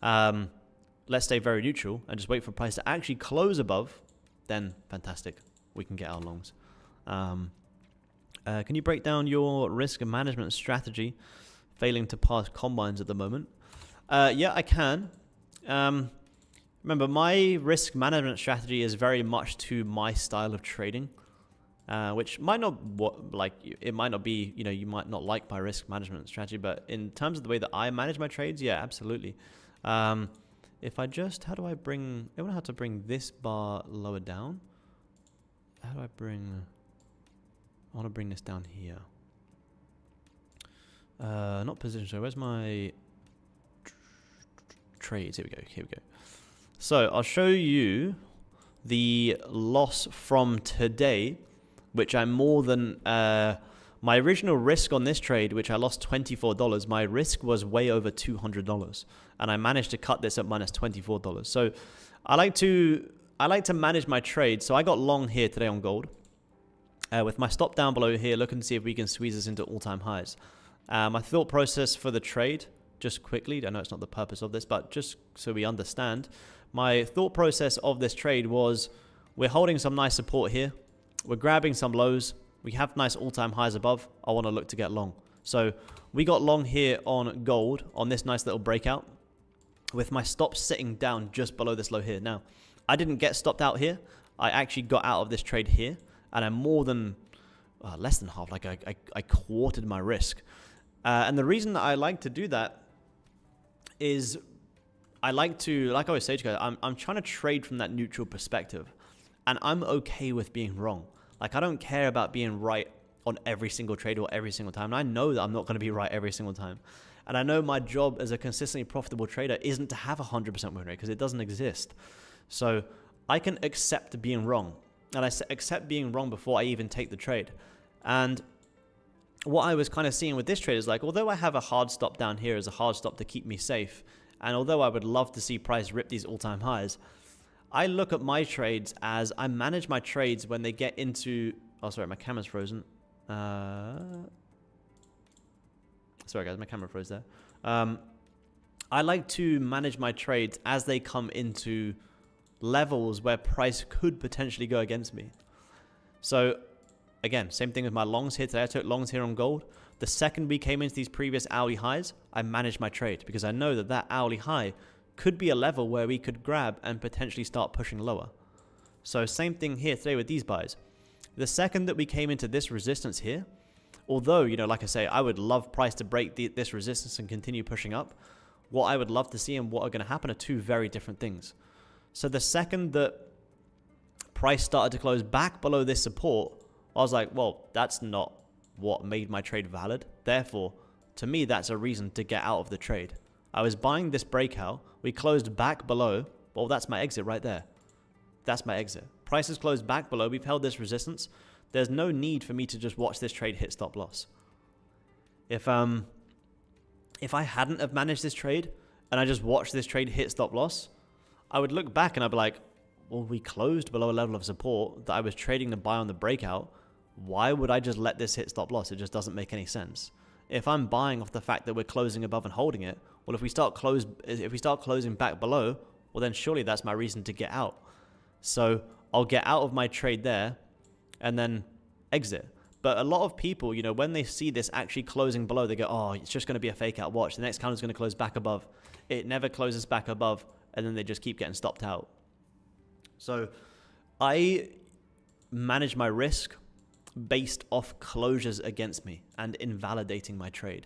let's stay very neutral and just wait for price to actually close above, then fantastic, we can get our longs. Can you break down your risk management strategy? Failing to pass combines at the moment. Yeah, I can. Remember, my risk management strategy is very much to my style of trading, which might not it might not be, you know, you might not like my risk management strategy, but in terms of the way that I manage my trades, yeah, absolutely. If I just, I want to have to bring this bar lower down. How do I want to bring this down here. Not position, so where's my trades? Here we go. So I'll show you the loss from today, which I'm more than my original risk on this trade, which I lost $24. My risk was way over $200, and I managed to cut this at minus $24. So I like to manage my trade. So I got long here today on gold, with my stop down below here, looking to see if we can squeeze this into all-time highs. My thought process for the trade, just quickly, I know it's not the purpose of this, but just so we understand, my thought process of this trade was, we're holding some nice support here, we're grabbing some lows, we have nice all-time highs above, I want to look to get long. So we got long here on gold, on this nice little breakout, with my stop sitting down just below this low here. Now, I didn't get stopped out here, I actually got out of this trade here, and I'm more than, less than half, like I quartered my risk. And the reason that I like to do that is I like to, like I always say to you guys, I'm trying to trade from that neutral perspective. And I'm okay with being wrong. Like, I don't care about being right on every single trade or every single time. And I know that I'm not going to be right every single time. And I know my job as a consistently profitable trader isn't to have a 100% win rate, because it doesn't exist. So I can accept being wrong. And I accept being wrong before I even take the trade. And what I was kind of seeing with this trade is, like, although I have a hard stop down here as a hard stop to keep me safe, and although I would love to see price rip these all-time highs, I look at my trades as I manage my trades when they get into, oh sorry, my camera's frozen. Sorry guys, my camera froze there. I like to manage my trades as they come into levels where price could potentially go against me. So again, same thing with my longs here today. I took longs here on gold. The second we came into these previous hourly highs, I managed my trade because I know that that hourly high could be a level where we could grab and potentially start pushing lower. So same thing here today with these buys. The second that we came into this resistance here, although, you know, like I say, I would love price to break this resistance and continue pushing up. What I would love to see and what are going to happen are two very different things. So the second that price started to close back below this support, I was like, well, that's not what made my trade valid. Therefore, to me, that's a reason to get out of the trade. I was buying this breakout. We closed back below. Well, that's my exit right there. That's my exit. Price has closed back below. We've held this resistance. There's no need for me to just watch this trade hit stop loss. If I hadn't have managed this trade and I just watched this trade hit stop loss, I would look back and I'd be like, well, we closed below a level of support that I was trading to buy on the breakout. Why would I just let this hit stop loss? It just doesn't make any sense. If I'm buying off the fact that we're closing above and holding it, well, if we start closing back below, well, then surely that's my reason to get out. So I'll get out of my trade there and then exit. But a lot of people, you know, when they see this actually closing below, they go, oh, it's just going to be a fake out. Watch, the next candle is going to close back above. It never closes back above, and then they just keep getting stopped out. So I manage my risk based off closures against me and invalidating my trade.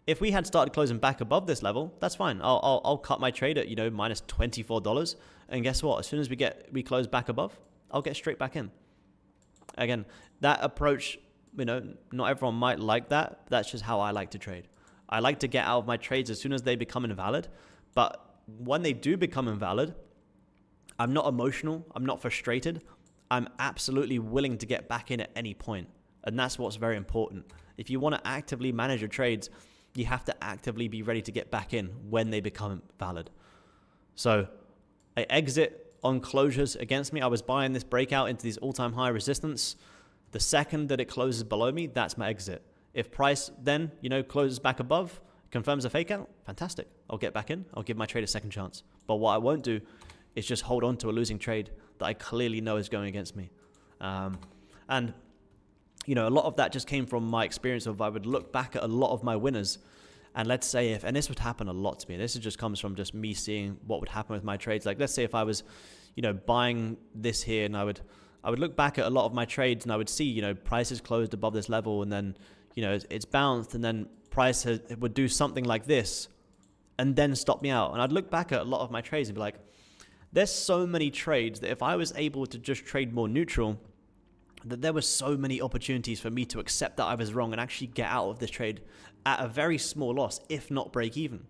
If we had started closing back above this level, that's fine. I'll cut my trade at, you know, minus $24. And guess what? As soon as we close back above, I'll get straight back in. Again, that approach, you know, not everyone might like that. That's just how I like to trade. I like to get out of my trades as soon as they become invalid. But when they do become invalid, I'm not emotional. I'm not frustrated. I'm absolutely willing to get back in at any point. And that's what's very important. If you want to actively manage your trades, you have to actively be ready to get back in when they become valid. So I exit on closures against me. I was buying this breakout into these all-time high resistance. The second that it closes below me, that's my exit. If price then, you know, closes back above, confirms a fake out, fantastic. I'll get back in. I'll give my trade a second chance. But what I won't do is just hold on to a losing trade that I clearly know is going against me. And, you know, a lot of that just came from my experience of I would look back at a lot of my winners. And let's say if, and this would happen a lot to me, this just comes from just me seeing what would happen with my trades. Like, let's say if I was, you know, buying this here and I would look back at a lot of my trades and I would see, you know, prices closed above this level and then, you know, it's bounced and then price would do something like this and then stop me out. And I'd look back at a lot of my trades and be like, there's so many trades that if I was able to just trade more neutral, that there were so many opportunities for me to accept that I was wrong and actually get out of this trade at a very small loss, if not break even.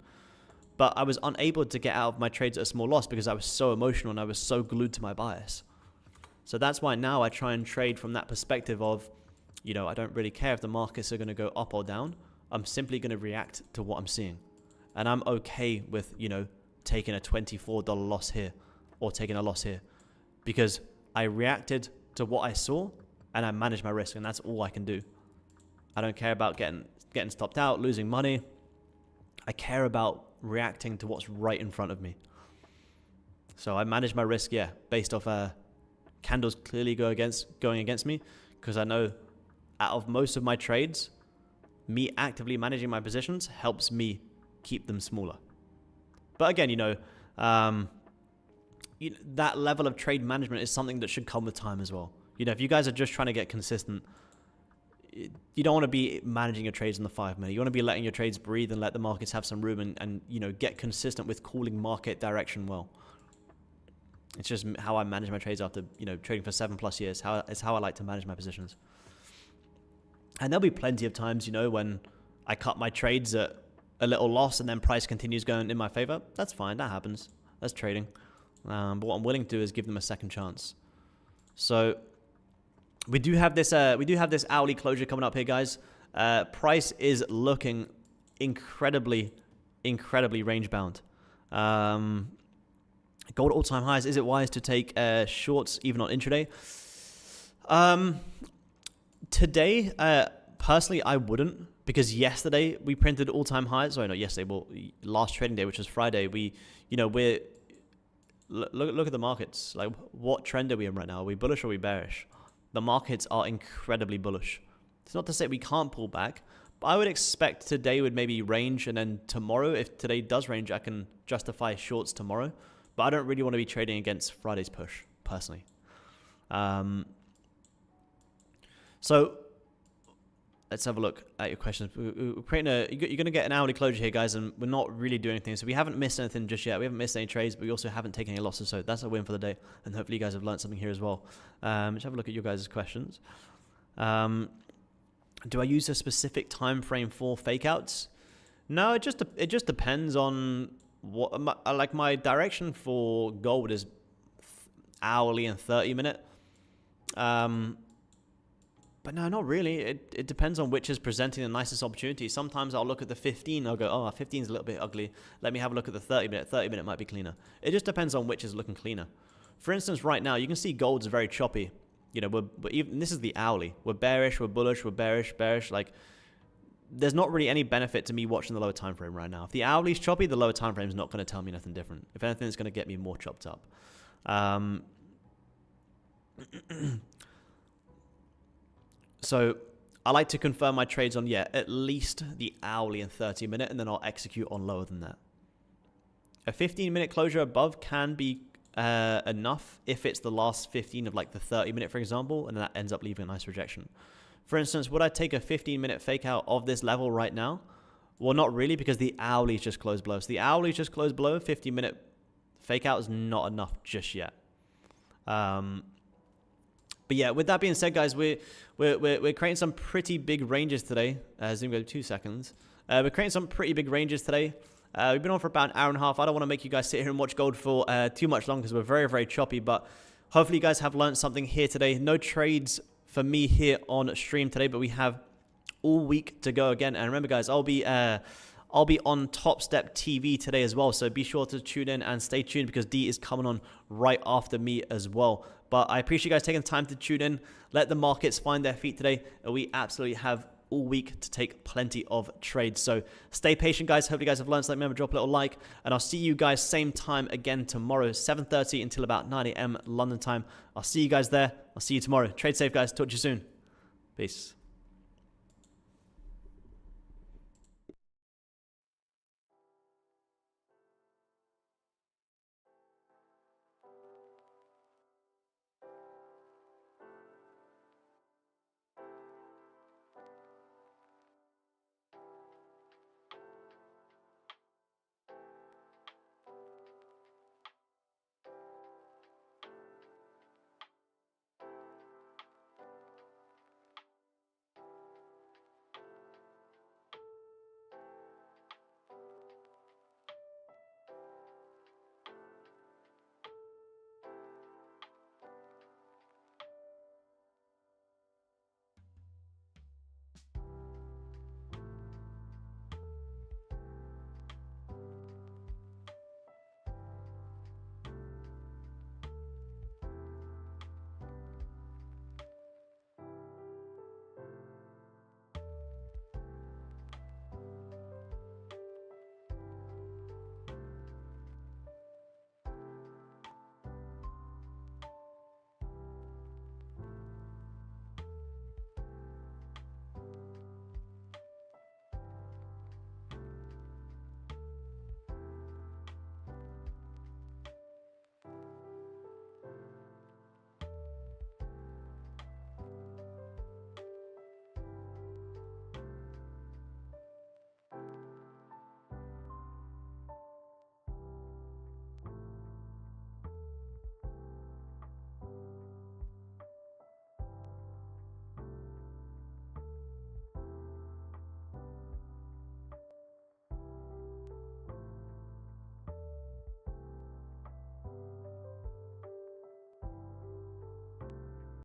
But I was unable to get out of my trades at a small loss because I was so emotional and I was so glued to my bias. So that's why now I try and trade from that perspective of, you know, I don't really care if the markets are going to go up or down. I'm simply going to react to what I'm seeing. And I'm okay with, you know, taking a $24 loss here or taking a loss here because I reacted to what I saw and I managed my risk, and that's all I can do. I don't care about getting stopped out, losing money. I care about reacting to what's right in front of me. So I manage my risk, yeah, based off candles clearly going against me, because I know out of most of my trades, me actively managing my positions helps me keep them smaller. But again, you know, that level of trade management is something that should come with time as well. You know, if you guys are just trying to get consistent, you don't want to be managing your trades in the 5 minute. You want to be letting your trades breathe and let the markets have some room and you know, get consistent with calling market direction well. It's just how I manage my trades after, you know, trading for 7+ years. It's how I like to manage my positions. And there'll be plenty of times, you know, when I cut my trades at a little loss and then price continues going in my favor. That's fine. That happens. That's trading. But what I'm willing to do is give them a second chance. So we do have this hourly closure coming up here, guys. Price is looking incredibly range bound. Gold all-time highs. Is it wise to take shorts even on intraday? Today, personally, I wouldn't, because yesterday we printed all-time highs. Sorry, not yesterday, well, last trading day, which was Friday. We're look at the markets. Like, what trend are we in right now? Are we bullish or are we bearish? The markets are incredibly bullish. It's not to say we can't pull back, but I would expect today would maybe range, and then tomorrow, if today does range, I can justify shorts tomorrow. But I don't really want to be trading against Friday's push, personally. So let's have a look at your questions. We're creating you're going to get an hourly closure here, guys, and we're not really doing anything. So we haven't missed anything just yet. We haven't missed any trades, but we also haven't taken any losses. So that's a win for the day. And hopefully you guys have learned something here as well. Let's have a look at your guys' questions. Do I use a specific time frame for fakeouts? No, it just depends on what. My direction for gold is hourly and 30-minute. But no, not really. It depends on which is presenting the nicest opportunity. Sometimes I'll look at the 15. I'll go, oh, 15 is a little bit ugly. Let me have a look at the 30-minute. 30-minute might be cleaner. It just depends on which is looking cleaner. For instance, right now, you can see gold's very choppy. You know, we're even, this is the hourly. We're bearish, we're bullish, we're bearish, bearish. Like, there's not really any benefit to me watching the lower time frame right now. If the hourly's choppy, the lower time frame is not going to tell me nothing different. If anything, it's going to get me more chopped up. So I like to confirm my trades on, at least the hourly and 30-minute, and then I'll execute on lower than that. A 15-minute closure above can be enough if it's the last 15 of like the 30-minute, for example, and that ends up leaving a nice rejection. For instance, would I take a 15-minute fake out of this level right now? Well, not really, because the hourly's just closed below. So the hourly's just closed below. 15-minute fake out is not enough just yet. But yeah, with that being said, guys, we're creating some pretty big ranges today. Zoom go 2 seconds. We're creating some pretty big ranges today. We've been on for about an hour and a half. I don't want to make you guys sit here and watch gold for too much longer, because we're very, very choppy. But hopefully you guys have learned something here today. No trades for me here on stream today, but we have all week to go again. And remember, guys, I'll be on TopstepTV today as well. So be sure to tune in and stay tuned, because D is coming on right after me as well. But I appreciate you guys taking the time to tune in. Let the markets find their feet today. And we absolutely have all week to take plenty of trades. So stay patient, guys. Hope you guys have learned something. Remember, drop a little like. And I'll see you guys same time again tomorrow, 7:30 until about 9 a.m. London time. I'll see you guys there. I'll see you tomorrow. Trade safe, guys. Talk to you soon. Peace.